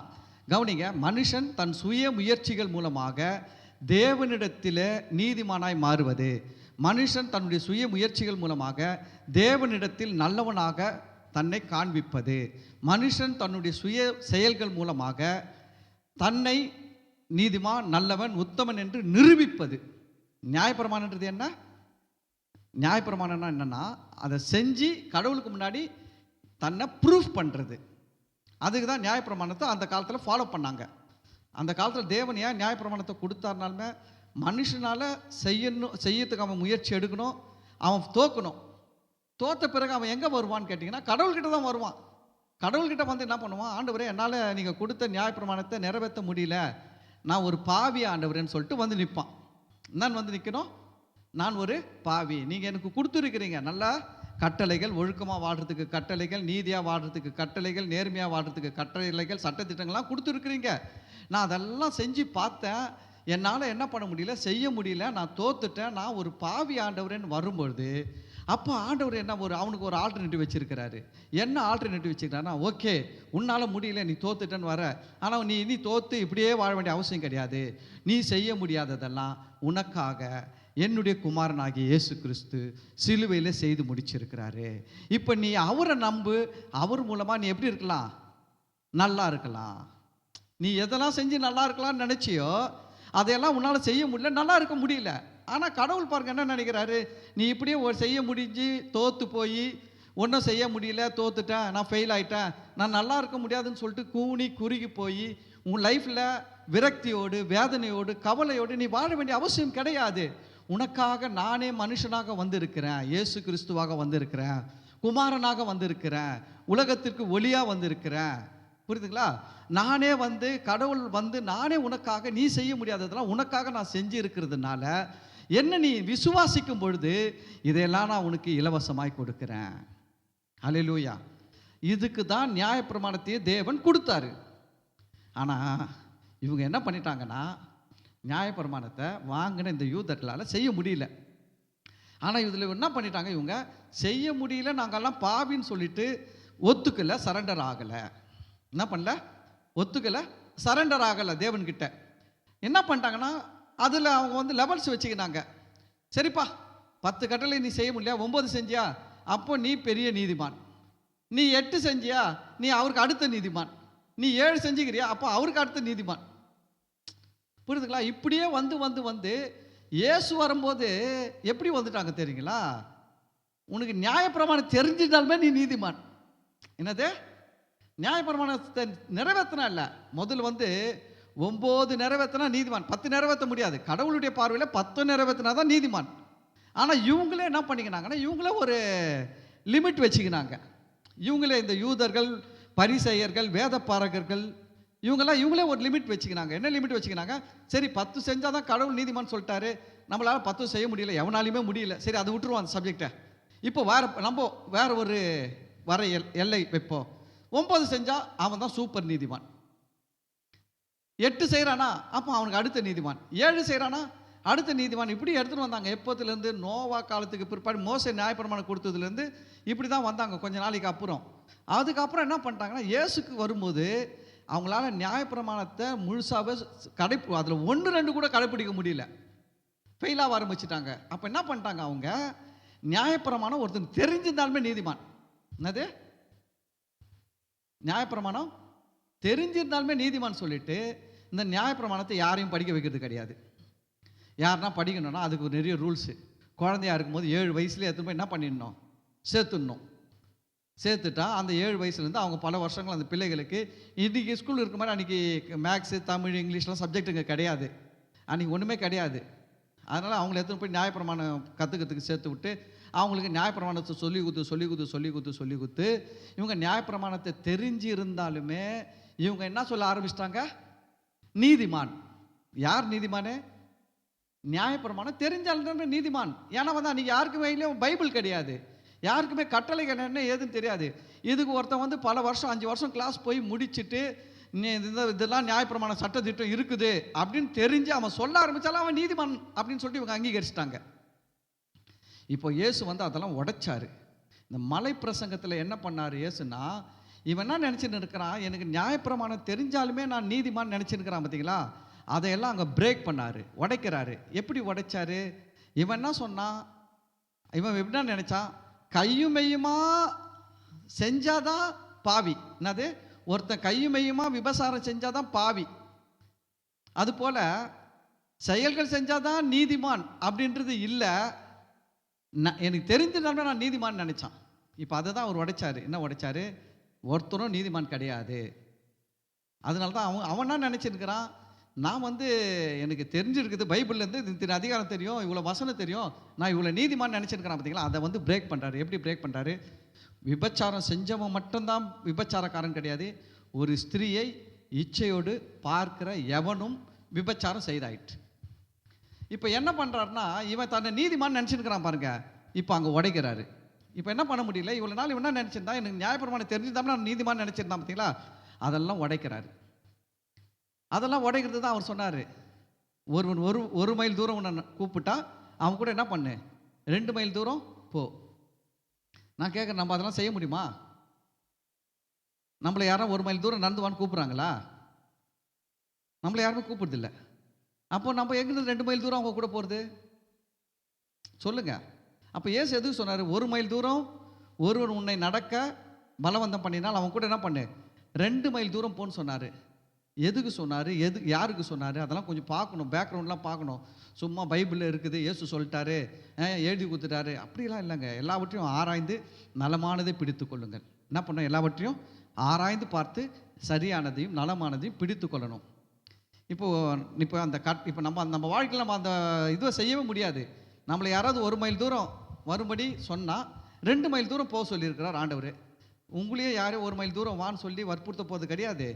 [SPEAKER 1] கவனிங்க, மனுஷன் தன் சுய முயற்சிகள் மூலமாக தேவனிடத்தில் நீதிமானாய் மாறுவது, மனுஷன் தன்னுடைய சுய முயற்சிகள் மூலமாக தேவனிடத்தில் நல்லவனாக தன்னை காண்பிப்பது, மனுஷன் தன்னுடைய சுய செயல்கள் மூலமாக தன்னை நீதிமான், நல்லவன், உத்தமன் என்று நிரூபிப்பது. நியாயப்பிரமாணன்றது என்ன? நியாயப்பிரமாணம்னா என்னன்னா, அதை செஞ்சு கடவுளுக்கு முன்னாடி தன்னை ப்ரூஃப் பண்ணுறது. அதுக்கு தான் நியாயப்பிரமாணத்தை அந்த காலத்தில் ஃபாலோ பண்ணாங்க. அந்த காலத்தில் தேவன் ஏன் நியாயப்பிரமாணத்தை கொடுத்தாருனாலுமே, மனுஷனால் செய்யறதுக்கு அவன் முயற்சி எடுக்கணும், அவன் தோக்கணும். தோத்த பிறகு அவன் எங்கே வருவான்னு கேட்டிங்கன்னா, கடவுள்கிட்ட தான் வருவான். கடவுள்கிட்ட வந்து என்ன பண்ணுவான், ஆண்டவரே என்னால் நீங்கள் கொடுத்த நியாயப்பிரமாணத்தை நிறைவேற்ற முடியல, நான் ஒரு பாவி ஆண்டவரேன்னு சொல்லிட்டு வந்து நிற்பான். நான் வந்து நிற்கணும், நான் ஒரு பாவி, நீங்கள் எனக்கு கொடுத்துருக்கிறீங்க நல்லா கட்டளைகள், ஒழுக்கமாக வாழ்கிறதுக்கு கட்டளைகள், நீதியாக வாழ்கிறதுக்கு கட்டளைகள், நேர்மையாக வாழ்கிறதுக்கு கட்டளைகள், சட்டத்திட்டங்கள்லாம் கொடுத்துருக்குறீங்க. நான் அதெல்லாம் செஞ்சு பார்த்தேன், என்னால் என்ன பண்ண முடியல, செய்ய முடியல, நான் தோத்துட்டேன், நான் ஒரு பாவி ஆண்டவரேன்னு வரும்பொழுது, அப்போ ஆண்டவர் என்ன அவனுக்கு ஒரு ஆல்டர்னேட்டிவ் வச்சிருக்கிறாரு. என்ன ஆல்டர்னேட்டிவ் வச்சுக்கிறாருன்னா, ஓகே உன்னால் முடியல, நீ தோத்துட்டேன்னு வர, ஆனால் நீ இனி தோத்து இப்படியே வாழ வேண்டிய அவசியம் கிடையாது. நீ செய்ய முடியாததெல்லாம் உனக்காக என்னுடைய குமாரனாகிய இயேசு கிறிஸ்து சிலுவையில் செய்து முடிச்சிருக்கிறாரு. இப்போ நீ அவரை நம்பு, அவர் மூலமாக நீ எப்படி இருக்கலாம், நல்லா இருக்கலாம். நீ எதெல்லாம் செஞ்சு நல்லா இருக்கலாம்னு நினச்சியோ அதையெல்லாம் உன்னால் செய்ய முடியல, நல்லா இருக்க முடியல. ஆனால் கடவுள் பாருங்க என்ன நினைக்கிறாரு, நீ இப்படியே செய்ய முடிஞ்சு தோற்று போய் ஒன்றும் செய்ய முடியல, தோத்துட்டேன், நான் ஃபெயில் ஆகிட்டேன், நான் நல்லா இருக்க முடியாதுன்னு சொல்லிட்டு கூனி குறுகி போய் உன் லைஃப்பில் விரக்தியோடு, வேதனையோடு, கவலையோடு நீ வாழ வேண்டிய அவசியம் கிடையாது. உனக்காக நானே மனுஷனாக வந்திருக்கிறேன், இயேசு கிறிஸ்துவாக வந்திருக்கிறேன், குமாரனாக வந்திருக்கிறேன், உலகத்திற்கு ஒளியாக வந்திருக்கிறேன். புரியுதுங்களா? நானே வந்து கடவுள் வந்து நானே உனக்காக, நீ செய்ய முடியாததெல்லாம் உனக்காக நான் செஞ்சு இருக்கிறதுனால என்ன நீ விசுவாசிக்கும் பொழுது இதையெல்லாம் நான் உனக்கு இலவசமாய் கொடுக்கிறேன். ஹல்லேலூயா. இதுக்கு தான் நியாயப்பிரமாணத்தையே தேவன் கொடுத்தாரு. ஆனால் இவங்க என்ன பண்ணிட்டாங்கன்னா, நியாயப்பிரமாணத்தை வாங்கின இந்த யூதர்களால் செய்ய முடியல. ஆனால் இதில் என்ன பண்ணிட்டாங்க, இவங்க செய்ய முடியல, நாங்கள்லாம் பாவின்னு சொல்லிட்டு ஒத்துக்கலை, சரண்டர் ஆகலை. என்ன பண்ணல, ஒத்துக்கலை, சரண்டர் ஆகலை தேவன்கிட்ட. என்ன பண்ணிட்டாங்கன்னா, அதில் அவங்க வந்து லெவல்ஸ் வச்சுக்கினாங்க. சரிப்பா, 10 கட்டளை நீ செய்ய முடியல, 9 செஞ்சியா, அப்போ நீ பெரிய நீதிமான். நீ 8 செஞ்சியா, நீ அவருக்கு அடுத்த நீதிமான். நீ 7 செஞ்சுக்கிறியா, அப்போ அவருக்கு அடுத்த நீதிமான். புரியுதுங்களா? இப்படியே வந்து வந்து வந்து இயேசு வரும்போது எப்படி வந்துட்டாங்க தெரியுங்களா? உனக்கு நியாயப்பிரமாணம் தெரிஞ்சிட்டாலுமே நீ நீதிமான். என்னது? நியாயப்பிரமாணத்தை நிறைவேற்றினா இல்லை, முதல்ல வந்து 9 நிறைவேற்றினா நீதிமான், 10 நிறைவேற்ற முடியாது. கடவுளுடைய பார்வையில் 10 நிறைவேற்றினா தான் நீதிமான். ஆனால் இவங்களே என்ன பண்ணிக்கினாங்கன்னா, இவங்களே ஒரு லிமிட் வச்சுக்கினாங்க. இவங்களே இந்த யூதர்கள், பரிசேயர்கள், வேதபாரகர்கள், இவங்களே ஒரு லிமிட் வச்சுக்கினாங்க. என்ன லிமிட் வச்சுக்கினாங்க? சரி 10 செஞ்சால் தான் கடவுள் நீதிமான் சொல்லிட்டாரு, நம்மளால் 10 செய்ய முடியல, எவனாலையுமே முடியல, சரி அதை விட்டுருவோம் அந்த சப்ஜெக்டை. இப்போ நம்ம வேற ஒரு வர எல்லை வைப்போம். 9 செஞ்சால் அவன் தான் சூப்பர் நீதிமான். 8 செய்கிறானா, அப்போ அவனுக்கு அடுத்த நீதிமான். 7 செய்கிறானா அடுத்த நீதிமான். இப்படி எடுத்துகிட்டு வந்தாங்க. எப்போதுலேருந்து நோவா காலத்துக்கு பிற்பாடு மோசே நியாயப்பிரமாணம் கொடுத்ததுலேருந்து இப்படி தான் வந்தாங்க கொஞ்ச நாளைக்கு அப்புறம். அதுக்கப்புறம் என்ன பண்ணிட்டாங்கன்னா, இயேசுக்கு வரும்போது அவங்களால நியாயப்பிரமாணத்தை முழுசாகவே அதில் 1-2 கூட கடைப்பிடிக்க முடியல, ஃபெயிலாக ஆரம்பிச்சிட்டாங்க. அப்போ என்ன பண்ணிட்டாங்க, அவங்க நியாயப்பிரமாணம் ஒருத்தன் தெரிஞ்சிருந்தாலுமே நீதிமான். என்னது? நியாயப்பிரமாணம் தெரிஞ்சிருந்தாலுமே நீதிமான் சொல்லிட்டு இந்த நியாயப்பிரமாணத்தை யாரையும் படிக்க வைக்கிறது கிடையாது. யாருன்னா படிக்கணும்னா அதுக்கு நிறைய ரூல்ஸு. குழந்தையா இருக்கும்போது 7 வயசுலேயே எடுத்துன்னு போய் என்ன பண்ணிடணும், சேர்த்துடணும். சேர்த்துட்டா அந்த 7 வயசுலேருந்து அவங்க பல வருஷங்கள் அந்த பிள்ளைகளுக்கு இன்றைக்கி ஸ்கூல் இருக்க மாதிரி அன்றைக்கி மேக்ஸு, தமிழ், இங்கிலீஷ்லாம் சப்ஜெக்ட்டுங்க கிடையாது, அன்றைக்கி ஒன்றுமே கிடையாது. அதனால் அவங்கள எடுத்துன்னு போய் நியாயப்பிரமாணம் கற்றுக்கிறதுக்கு சேர்த்து விட்டு அவங்களுக்கு நியாயப்பிரமாணத்தை சொல்லி கொடுத்து இவங்க நியாயப்பிரமாணத்தை தெரிஞ்சு இருந்தாலுமே இவங்க என்ன சொல்ல ஆரம்பிச்சிட்டாங்க, நீதிமான். யார் நீதிமானே? நியாயப்பிரமாணம் தெரிஞ்சாலுமே நீதிமான். ஏன்னா வந்து அன்றைக்கி யாருக்கு கையிலையும் பைபிள் கிடையாது, யாருக்குமே கட்டளைகள் என்ன ஏதுன்னு தெரியாது. இதுக்கு ஒருத்தன் வந்து பல வருஷம் 5 வருஷம் கிளாஸ் போய் முடிச்சுட்டு இதெல்லாம் நியாயப்பிரமாண சட்டத்திட்டம் இருக்குது அப்படின்னு தெரிஞ்சு அவன் சொல்ல ஆரம்பித்தாலும் அவன் நீதிமான் அப்படின்னு சொல்லிட்டு இவங்க அங்கீகரிச்சிட்டாங்க. இப்போ இயேசு வந்து அதெல்லாம் உடைச்சாரு. இந்த மலை பிரசங்கத்தில் என்ன பண்ணார் இயேசுனா, இவன் என்ன நினச்சின்னு இருக்கிறான், எனக்கு நியாயப்பிரமாணம் தெரிஞ்சாலுமே நான் நீதிமான் நினச்சிருக்கிறான் பார்த்தீங்களா, அதையெல்லாம் அங்கே பிரேக் பண்ணார், உடைக்கிறாரு. எப்படி உடைச்சாரு? இவன் என்ன சொன்னான், இவன் எப்படின்னா நினச்சான், கையும் மெய்யுமா செஞ்சாதான் பாவி. என்னது, ஒருத்தன் கையும் மெய்யுமா விபசாரம் செஞ்சாதான் பாவி, அதுபோல் செயல்கள் செஞ்சாதான் நீதிமான் அப்படின்றது இல்லை. எனக்கு தெரிஞ்சதாலுமே நான் நீதிமான் நினச்சான். இப்போ அதை தான் அவர் உடைச்சாரு. என்ன உடைச்சாரு? ஒருத்தரும் நீதிமான் கிடையாது. அதனால தான் அவன் என்ன நினச்சிருக்கிறான், நான் வந்து எனக்கு தெரிஞ்சிருக்குது, பைபிள்லேருந்து இத்தனை அதிகாரம் தெரியும், இவ்வளோ வசனம் தெரியும், நான் இவ்வளோ நீதிமான் நினச்சிருக்கிறான் பார்த்தீங்களா. அதை வந்து பிரேக் பண்ணுறாரு. எப்படி பிரேக் பண்ணுறாரு? விபச்சாரம் செஞ்சவன் மட்டும்தான் விபச்சாரக்காரன் கிடையாது, ஒரு ஸ்திரீயை இச்சையோடு பார்க்கிற எவனும் விபச்சாரம் செய்தாயிற்று. இப்போ என்ன பண்ணுறாருன்னா, இவன் தன்னை நீதிமான் நினச்சிருக்கிறான் பாருங்க, இப்போ அங்கே உடைக்கிறாரு. இப்போ என்ன பண்ண முடியல, இவ்வளோ நாள் இவன் என்ன நினச்சிருந்தா, எனக்கு நியாயப்பிரமாணம் தெரிஞ்சிருந்தாலும் நான் நீதிமான் நினச்சிருந்தான் பார்த்தீங்களா, அதெல்லாம் உடைக்கிறாரு. அதெல்லாம் உடைக்கிறது தான் அவர் சொன்னார், ஒருவன் ஒரு மைல் தூரம் உன்னை கூப்பிட்டா அவன் கூட என்ன பண்ணு, 2 மைல் தூரம் போ. நான் கேட்குறேன், நம்ம அதெல்லாம் செய்ய முடியுமா? நம்மளை யாரும் 1 மைல் தூரம் நடந்து வான்னு கூப்பிட்றாங்களா? நம்மளை யாருமே கூப்பிடுறதில்லை. அப்போ நம்ம எங்கிருந்து 2 மைல் தூரம் அவங்க கூட போகிறது சொல்லுங்க. அப்போ ஏசு எதுக்கு சொன்னார், 1 மைல் தூரம் ஒருவன் உன்னை நடக்க பலவந்தம் பண்ணினால் அவன் கூட என்ன பண்ணு 2 மைல் தூரம் போன்னு சொன்னார். எதுக்கு சொன்னார், யாருக்கு சொன்னார், அதெல்லாம் கொஞ்சம் பார்க்கணும், பேக்ரவுண்ட்லாம் பார்க்கணும். சும்மா பைபிளில் இருக்குது, இயேசு சொல்லிட்டாரு, எழுதி கொடுத்துட்டாரு, அப்படிலாம் இல்லைங்க. எல்லாவற்றையும் ஆராய்ந்து நலமானதை பிடித்து கொள்ளுங்கள். என்ன பண்ணோம், எல்லாவற்றையும் ஆராய்ந்து பார்த்து சரியானதையும் நலமானதையும் பிடித்து கொள்ளணும். இப்போ அந்த இப்போ நம்ம வாழ்க்கையில் நம்ம அந்த இதுவை செய்யவே முடியாது. நம்மளை யாராவது 1 மைல் தூரம் வரும்படி சொன்னால் 2 மைல் தூரம் போக சொல்லியிருக்கிறார் ஆண்டவர். உங்களையே யாரும் 1 மைல் தூரம் வான்னு சொல்லி வற்புறுத்த போகிறது கிடையாது,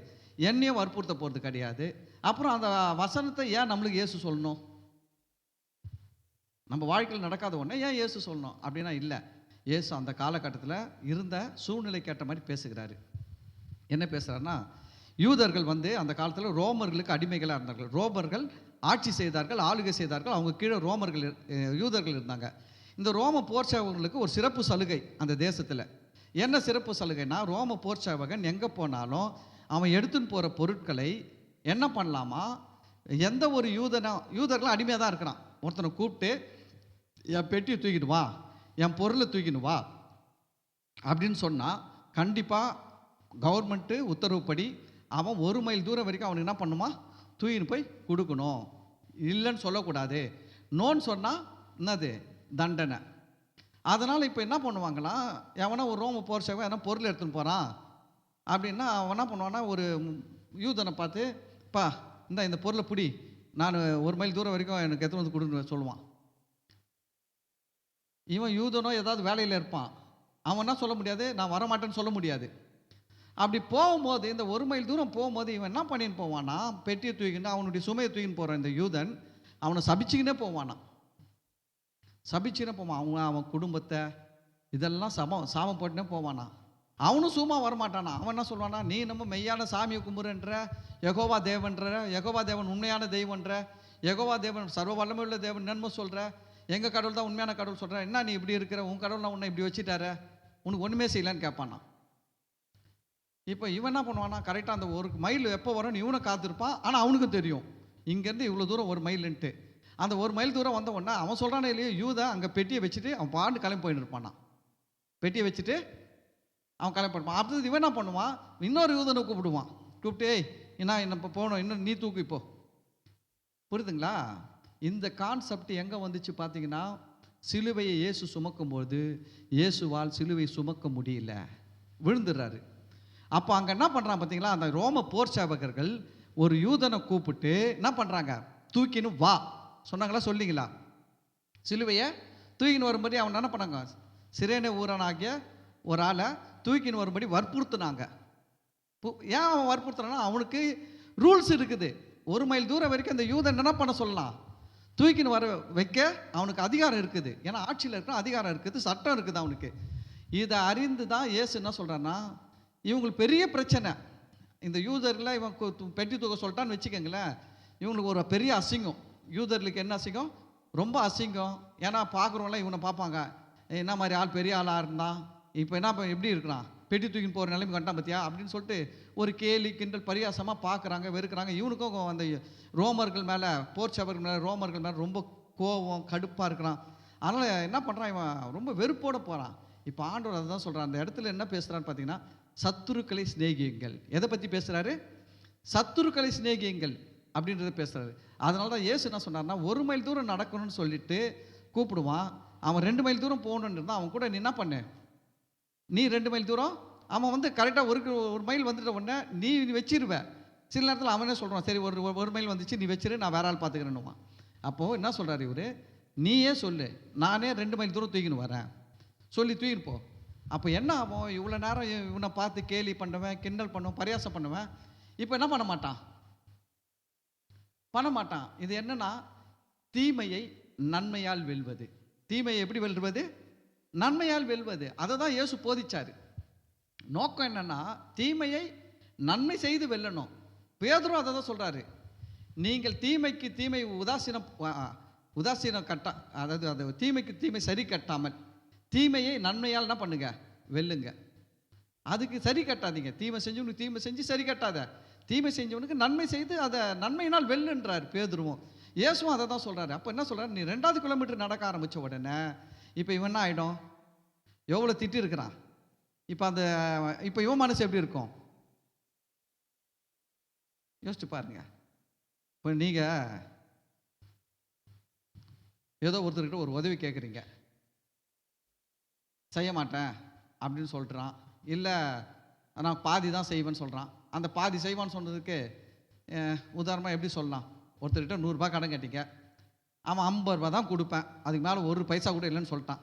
[SPEAKER 1] என்னையும் வற்புறுத்த போகிறது கிடையாது. அப்புறம் அந்த வசனத்தை ஏன் நம்மளுக்கு இயேசு சொல்லணும்? நம்ம வாழ்க்கையில் நடக்காத ஒன்று ஏன் இயேசு சொல்லணும் அப்படின்னா இல்லை. இயேசு அந்த காலகட்டத்தில் இருந்த சூழ்நிலைக்கு ஏற்ற மாதிரி பேசுகிறாரு. என்ன பேசுகிறாருன்னா, யூதர்கள் வந்து அந்த காலத்தில் ரோமர்களுக்கு அடிமைகளாக இருந்தார்கள். ரோமர்கள் ஆட்சி செய்தார்கள், ஆளுகை செய்தார்கள். அவங்க கீழே யூதர்கள் இருந்தாங்க. இந்த ரோம போர் சேவகர்களுக்கு ஒரு சிறப்பு சலுகை அந்த தேசத்தில். என்ன சிறப்பு சலுகைனா, ரோம போர் சேவகன் எங்கே போனாலும் அவன் எடுத்துன்னு போகிற பொருட்களை என்ன பண்ணலாமா, எந்த ஒரு யூதர்களும் அடிமையாக தான் இருக்கிறான். ஒருத்தனை கூப்பிட்டு என் பெட்டியை தூக்கிட்டு வா, என் பொருளை தூக்கின்னு வா அப்படின்னு சொன்னால் கண்டிப்பாக கவர்மெண்ட்டு உத்தரவுப்படி அவன் 1 மைல் தூரம் வரைக்கும் அவனுக்கு என்ன பண்ணுமா, தூக்கின்னு போய் கொடுக்கணும். இல்லைன்னு சொல்லக்கூடாது. நோன்னு சொன்னால் என்னது, தண்டனை. அதனால் இப்போ என்ன பண்ணுவாங்களாம், எவனா ஒரு ரோம போர் சேவகன் எதனா பொருள் எடுத்துன்னு போகிறான் அப்படின்னா அவன் என்ன பண்ணுவான்னா, ஒரு யூதனை பார்த்து, பா இந்த பொருளை பிடி, நான் 1 மைல் தூரம் வரைக்கும் எனக்கு எடுத்துன்னு வந்து கொடுன்னு சொல்லுவான். இவன் யூதனோ ஏதாவது வேலையில் இருப்பான், அவன் என்ன சொல்ல முடியாது, நான் வரமாட்டேன்னு சொல்ல முடியாது. அப்படி போகும்போது இந்த 1 மைல் தூரம் போகும்போது இவன் என்ன பண்ணின்னு போவானா, பெட்டியை தூக்கின்னு அவனுடைய சுமையை தூக்கின்னு போகிறான் இந்த யூதன், அவனை சபிச்சுக்கினே போவானா, சபிச்சுக்கினே போவான். அவன் குடும்பத்தை இதெல்லாம் சாபம் போட்டுனே போவானா. அவனும் சும்மா வரமாட்டானா. அவன் என்ன சொல்லுவானா, நீ நம்ம மெய்யான சாமியை கும்புறன்ற, யெகோவா தேவன்ற, யெகோவா தேவன் உண்மையான தெய்வன்ற, யெகோவா தேவன் சர்வ வல்லமை உள்ள தேவன் நன்மை சொல்கிற, எங்கள் கடவுள் தான் உண்மையான கடவுள் சொல்கிற, என்ன நீ இப்படி இருக்கிற, உன் கடவுள் உன்னை இப்படி வச்சுட்டார, உனக்கு ஒன்றுமே செய்யலான்னு கேட்பானா. இப்போ இவன் என்ன பண்ணுவானா, கரெக்டாக அந்த 1 மைல் எப்போ வரும்னு இவனை காத்திருப்பான். ஆனால் அவனுக்கும் தெரியும் இங்கேருந்து இவ்வளோ தூரம் 1 மைலுன்ட்டு. அந்த 1 மைல் தூரம் வந்த உடனே அவன் சொல்கிறானே இல்லையோ, யூதா அங்கே பெட்டியை வச்சுட்டு அவன் பாண்டு கிளம்பி போயின்னு இருப்பானா. பெட்டியை வச்சுட்டு அவன் கிளம்பி போயிருப்பான். அடுத்தது இவன் என்ன பண்ணுவான், இன்னொரு யூதனை கூப்பிடுவான். கூப்பிட்டு, என்ன இப்போ போகணும், இன்னும் நீ தூக்கு இப்போ. புரியுதுங்களா? இந்த கான்செப்ட் எங்கே வந்துச்சு பார்த்தீங்கன்னா, சிலுவையை இயேசு சுமக்கும்போது இயேசுவால் சிலுவை சுமக்க முடியல, விழுந்துடுறாரு. அப்போ அங்கே என்ன பண்ணுறான் பார்த்தீங்களா, அந்த ரோம போர் சேவகர்கள் ஒரு யூதனை கூப்பிட்டு என்ன பண்ணுறாங்க, தூக்கின்னு வா சொன்னாங்களா, சொல்லிங்களா? சிலுவையை தூக்கின்னு வரும்படி அவன் என்ன பண்ணாங்க, சிரேனே ஊரனாகிய ஒரு ஆளை தூக்கின்னு வரும்படி வற்புறுத்துனாங்க. ஏன் அவன் வற்புறுத்துறான்னா, அவனுக்கு ரூல்ஸ் இருக்குது. 1 மைல் தூரம் வரைக்கும் அந்த யூதன் என்ன பண்ண சொல்லலாம், தூக்கின்னு வர வைக்க அவனுக்கு அதிகாரம் இருக்குது. ஏன்னா ஆட்சியில் இருக்கிற அதிகாரம் இருக்குது, சட்டம் இருக்குது அவனுக்கு. இதை அறிந்து தான் இயேசு என்ன சொல்கிறான்னா, இவங்களுக்கு பெரிய பிரச்சனை. இந்த யூதரில் இவன் பெட்டி தூக்க சொல்லிட்டான்னு வச்சுக்கோங்களேன், இவங்களுக்கு ஒரு பெரிய அசிங்கம். யூதர்களுக்கு என்ன அசிங்கம்? ரொம்ப அசிங்கம். ஏன்னா பார்க்குறவங்களாம் இவனை பார்ப்பாங்க, என்ன மாதிரி ஆள், பெரிய ஆளாக இருந்தான், இப்போ என்ன எப்படி இருக்கிறான், பெட்டி தூக்கின்னு போகிற நிலைமை கண்டான் பார்த்தியா அப்படின்னு சொல்லிட்டு ஒரு கேலி கிண்டல் பரியாசமாக பார்க்குறாங்க, வெறுக்கிறாங்க. இவனுக்கும் அந்த ரோமர்கள் மேலே, போர் சபர்கள் மேலே, ரோமர்கள் மேலே ரொம்ப கோபம், கடுப்பாக இருக்கிறான். அதனால் என்ன பண்ணுறான், இவன் ரொம்ப வெறுப்போடு போகிறான். இப்போ ஆண்டவர் அதை தான் சொல்கிறான். அந்த இடத்துல என்ன பேசுகிறான்னு பார்த்தீங்கன்னா, சத்துருக்களை சிநேகியுங்கள். எதை பற்றி பேசுகிறாரு? சத்துருக்களை சிநேகியுங்கள் அப்படின்றத பேசுகிறாரு. அதனால தான் இயேசு என்ன சொன்னார்னா, 1 மைல் தூரம் நடக்கணும்னு சொல்லிட்டு கூப்பிடுவான். அவன் 2 மைல் தூரம் போகணுன்னு இருந்தால் அவன் கூட நீ என்ன பண்ணு, நீ 2 மைல் தூரம், அவன் வந்து கரெக்டாக ஒரு மைல் வந்துட்ட உடனே நீ வச்சிருவேன். சில நேரத்தில் அவனே சொல்கிறான், சரி ஒரு மைல் வந்துச்சு, நீ வச்சிரு, நான் வேற ஆள் பார்த்துக்கிறேன்னுவான். அப்போது என்ன சொல்கிறார் இவர், நீயே சொல்லு, நானே 2 மைல் தூரம் தூக்கின்னு வரேன், சொல்லி தூக்கின்னு போ. அப்போ என்ன ஆகும், இவ்வளோ நேரம் இவனை பார்த்து கேலி பண்ணுவேன், கிண்டல் பண்ணுவேன், பரியாசம் பண்ணுவேன். இப்போ என்ன பண்ண மாட்டான், பண்ண மாட்டான். இது என்னன்னா, தீமையை நன்மையால் வெல்வது. தீமையை எப்படி வெல்வது? நன்மையால் வெல்வது. அதை தான் இயேசு போதிச்சார். நோக்கம் என்னன்னா, தீமையை நன்மை செய்து வெல்லணும். பேதுரு அதை தான் சொல்கிறாரு, நீங்கள் தீமைக்கு தீமை உதாசீனம் கட்டா, அதாவது அது தீமைக்கு தீமை சரி கட்டாமல் தீமையை நன்மையால் என்ன பண்ணுங்க, வெல்லுங்க. அதுக்கு சரி கட்டாதீங்க. தீமை செஞ்சவனுக்கு தீமை செஞ்சு சரி கட்டாத, தீமை செஞ்சவனுக்கு நன்மை செய்து அதை நன்மையினால் வெல்லுன்றார் பேதுருவும். இயேசுவும் அதை தான் சொல்கிறாரு. அப்போ என்ன சொல்கிறார், நீ 2வது கிலோமீட்டர் நடக்க ஆரம்பித்த உடனே இப்போ இவன் என்ன ஆகிடும், எவ்வளோ திட்டி இருக்கிறான், இப்போ இவன் மனசு எப்படி இருக்கும் யோசிச்சு பாருங்க. இப்போ நீங்கள் ஏதோ ஒருத்தர்கிட்ட ஒரு உதவி கேட்குறீங்க, செய்ய மாட்டேன் அப்படின்னு சொல்கிறான், இல்லை நான் பாதி தான் செய்வேன்னு சொல்கிறான். அந்த பாதி செய்வான்னு சொன்னதுக்கு உதாரணமாக எப்படி சொல்லலாம், ஒருத்தர்கிட்ட 100 ரூபாய் கடன் கேட்டீங்க, அவன் 50 ரூபா தான் கொடுப்பேன், அதுக்கு மேலே 1 பைசா கூட இல்லைன்னு சொல்லிட்டான்.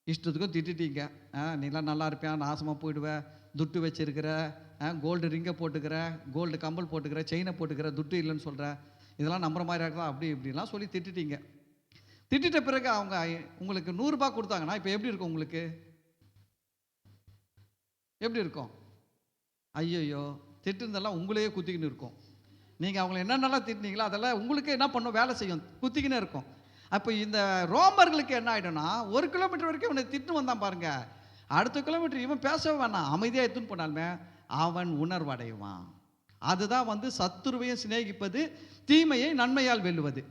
[SPEAKER 1] இஷ்டத்துக்கும் திட்டிட்டீங்க, நீலாம் நல்லா இருப்பேன், நாசமாக போயிடுவேன், துட்டு வச்சிருக்கிற, கோல்டு ரிங்கை போட்டுக்கிற, கோல்டு கம்பல் போட்டுக்கிற, செயினை போட்டுக்கிற, துட்டு இல்லைன்னு சொல்கிற, இதெல்லாம் நம்புற மாதிரி இருக்குதா, அப்படி இப்படிலாம் சொல்லி திட்டிட்டீங்க. திட்டிட்ட பிறகு அவங்க உங்களுக்கு 100 ரூபாய் கொடுத்தாங்கன்னா இப்போ எப்படி இருக்கும், உங்களுக்கு எப்படி இருக்கும்? ஐயோ, திட்டுனதெல்லாம் உங்களையே குத்திக்கின்னு இருக்கும். நீங்கள் அவங்கள என்னென்னலாம் திட்டினீங்களோ அதெல்லாம் உங்களுக்கு என்ன பண்ணும், வேலை செய்யும், குத்திக்கினே இருக்கும். அப்போ இந்த ரோமர்களுக்கு என்ன ஆகிடும்னா, 1 கிலோமீட்டர் வரைக்கும் இவனை திட்டு வந்தான் பாருங்க, அடுத்த கிலோமீட்டர் இவன் பேசவே வேணாம், அமைதியாக எடுத்துன்னு போனாலுமே அவன் உணர்வடைவான். அதுதான் வந்து சத்துருவையும் சிநேகிப்பது, தீமையை நன்மையால் வெல்லுவது.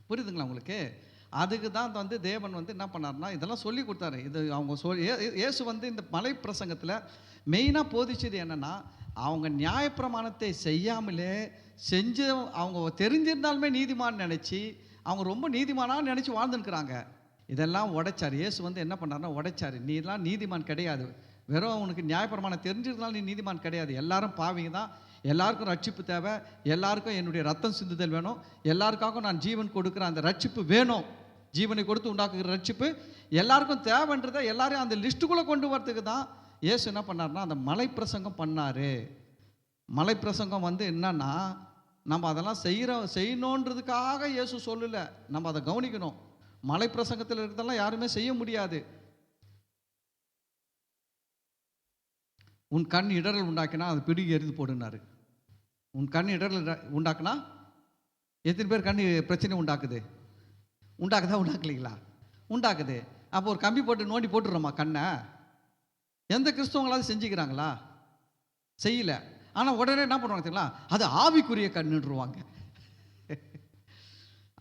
[SPEAKER 1] புரியுதுங்களா உங்களுக்கு? அதுக்கு தான் வந்து தேவன் வந்து என்ன பண்ணார்னா, இதெல்லாம் சொல்லி கொடுத்தாரு. இது அவங்க இயேசு வந்து இந்த மலை பிரசங்கத்தில் மெயினாக போதிச்சது என்னென்னா, அவங்க நியாயப்பிரமாணத்தை செய்யாமலே செஞ்சு அவங்க தெரிஞ்சிருந்தாலுமே நீதிமான் நினச்சி அவங்க ரொம்ப நீதிமானாக நினச்சி வாழ்ந்துருக்குறாங்க. இதெல்லாம் உடைச்சார். இயேசு வந்து என்ன பண்ணார்னா உடைச்சார். நீலாம் நீதிமான் கிடையாது, வெறும் உனக்கு நியாயப்பிரமாணம் தெரிஞ்சிருந்தாலும் நீ நீதிமான் கிடையாது, எல்லாரும் பாவிங்க தான், எல்லாருக்கும் ரட்சிப்பு தேவை, எல்லாருக்கும் என்னுடைய ரத்தம் சிந்துதல் வேணும், எல்லாருக்காகவும் நான் ஜீவன் கொடுக்குற அந்த ரட்சிப்பு வேணும், ஜீவனை கொடுத்து உண்டாக்குகிற ரட்சிப்பு எல்லாருக்கும் தேவைன்றதை எல்லாரையும் அந்த லிஸ்ட்டுக்குள்ளே கொண்டு வரதுக்கு தான் இயேசு என்ன பண்ணார்னா அந்த மலை பிரசங்கம் பண்ணார். மலை பிரசங்கம் வந்து என்னன்னா, நம்ம அதெல்லாம் செய்யணுன்றதுக்காக இயேசு சொல்லலை, நம்ம அதை கவனிக்கணும். மலை பிரசங்கத்தில் இருக்கிறதெல்லாம் யாருமே செய்ய முடியாது. உன் கண் இடரல் உண்டாக்கினா அது பிடுங்கி எரிந்து போடுனாரு. உன் கண் இடரல் உண்டாக்குனா எத்தனை பேர் கண் பிரச்சனை உண்டாக்குது? உண்டாக்குதா உண்டாக்கலைங்களா? உண்டாக்குது. அப்போ ஒரு கம்பி போட்டு நோண்டி போட்டுடுறோமா கண்ணை? எந்த கிறிஸ்தவங்களாவது செஞ்சுக்கிறாங்களா? செய்யல. ஆனால் உடனே என்ன பண்ணுவாங்க தெரியுங்களா, அது ஆவிக்குரிய கண்ணுன்றுவாங்க.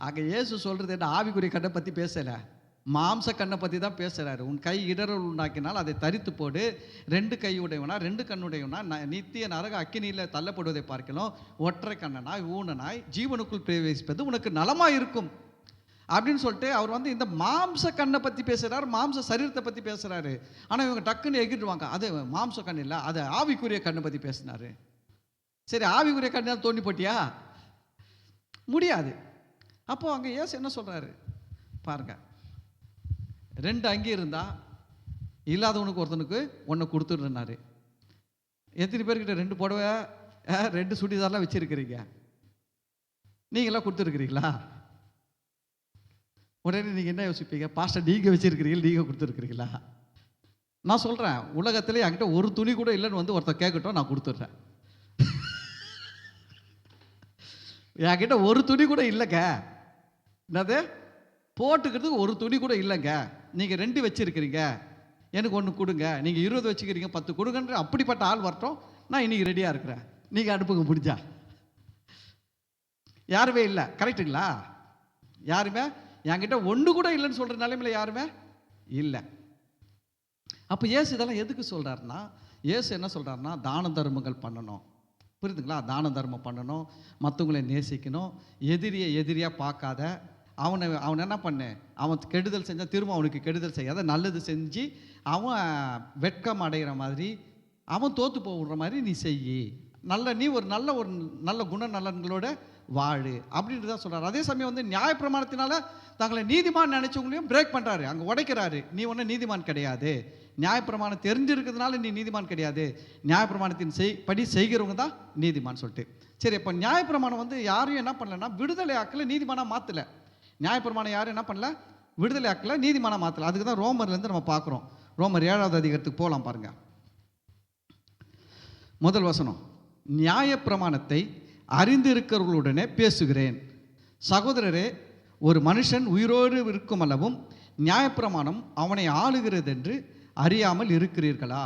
[SPEAKER 1] ஆக இயேசு சொல்கிறது என்ன, ஆவிக்குரிய கண்ணை பற்றி பேசலை, மாம்ச கண்ணை பற்றி தான் பேசுகிறாரு. உன் கை இடரல் உண்டாக்கினால் அதை தரித்து போடு, 2 கை உடையவனா 2 கண்ணுடையவனா நித்திய நரக அக்கினியில் தள்ளப்படுவதை பார்க்கலாம், ஒற்றை கண்ணனாய் ஊனனாய் ஜீவனுக்குள் பிரவேசிப்பது உனக்கு நலமாக இருக்கும் அப்படின்னு சொல்லிட்டு அவர் வந்து இந்த மாம்ச கண்ணை பற்றி பேசுகிறார், மாம்ச சரீரத்தை பற்றி பேசுகிறாரு. ஆனால் இவங்க டக்குன்னு எகிட்டுவாங்க, அது மாம்ச கண் இல்லை, அது ஆவிக்குரிய கண்ணை பற்றி பேசினார். சரி, ஆவிக்குரிய கண்ணால் தோண்டி போட்டியா? முடியாது. அப்போது அங்கே இயேசு என்ன சொல்கிறாரு பாருங்க, 2 அங்கி இருந்தால் இல்லாதவனுக்கு ஒருத்தனுக்கு 1 கொடுத்துடுறாரு. எத்தனை பேர்கிட்ட 2 புடவை 2 சுடிதார்லாம் வச்சுருக்கிறீங்க? நீங்களாம் கொடுத்துருக்கிறீங்களா? உடனே நீங்கள் என்ன யோசிப்பீங்க, பாஸ்டர் நீங்கள் வச்சுருக்கிறீங்க, நீங்கள் கொடுத்துருக்கிறீங்களா? நான் சொல்கிறேன், உலகத்திலே என்கிட்ட ஒரு துணி கூட இல்லைன்னு வந்து ஒருத்தர் கேட்கட்டும், நான் கொடுத்துட்றேன். என்கிட்ட ஒரு துணி கூட இல்லைங்க, என்னது போட்டுக்கிறதுக்கு ஒரு துணி கூட இல்லைங்க, நீங்கள் 2 வச்சுருக்கிறீங்க, எனக்கு 1 கொடுங்க, நீங்கள் 20 வச்சுக்கிறீங்க, 10 கொடுங்கன்ற அப்படிப்பட்ட ஆள் வரட்டும், நான் இன்னைக்கு ரெடியாக இருக்கிறேன், நீங்கள் அனுப்புங்க முடிஞ்சா. யாருமே இல்லை, கரெக்டுங்களா? யாருமே என்கிட்ட 1 கூட இல்லைன்னு சொல்கிற நிலைமையில் யாருமே இல்லை. அப்போ இயேசு இதெல்லாம் எதுக்கு சொல்கிறாருன்னா, இயேசு என்ன சொல்கிறாருன்னா, தான தர்மங்கள் பண்ணணும். புரியுதுங்களா? தான தர்மம் பண்ணணும், மற்றவங்களை நேசிக்கணும், எதிரியாக பார்க்காத, அவனை என்ன பண்ணு, அவன் கெடுதல் செஞ்சால் திரும்ப அவனுக்கு கெடுதல் செய்யாத, நல்லது செஞ்சு அவன் வெட்கம் அடைகிற மாதிரி, அவன் தோற்று போடுற மாதிரி நீ செய்யி, நீ ஒரு நல்ல குணநலன்களோட வாழு அப்படின்ட்டு தான் சொல்கிறார். அதே சமயம் வந்து நியாயப்பிரமாணத்தினால தங்களை நீதிமான் நினைச்சவங்களையும் பிரேக் பண்ணுறாரு, அங்கே உடைக்கிறாரு. நீ ஒன்றும் நீதிமான் கிடையாது, நியாயப்பிரமாணம் தெரிஞ்சிருக்கிறதுனால நீ நீதிமான் கிடையாது, நியாயப்பிரமாணத்தின் படி செய்கிறவங்க தான் நீதிமான் சொல்லிட்டு. சரி, இப்போ நியாயப்பிரமாணம் வந்து யாரையும் என்ன பண்ணலன்னா விடுதலை ஆக்கல, நீதிமானாக மாற்றலை. நியாயப்பிரமாணம் யாரும் என்ன பண்ணல, விடுதலை ஆக்கல, நீதிமானாக மாற்றலை. அதுக்கு தான் ரோமர்லேருந்து நம்ம பார்க்குறோம். ரோமர் 7வது அதிகாரத்துக்கு போகலாம் பாருங்க. முதல் வசனம், நியாயப்பிரமாணத்தை அறிந்திருக்கிறவர்களுடனே பேசுகிறேன், சகோதரரே, ஒரு மனுஷன் உயிரோடு இருக்கும் அளவும் நியாயப்பிரமாணம் அவனை ஆளுகிறது என்று அறியாமல் இருக்கிறீர்களா?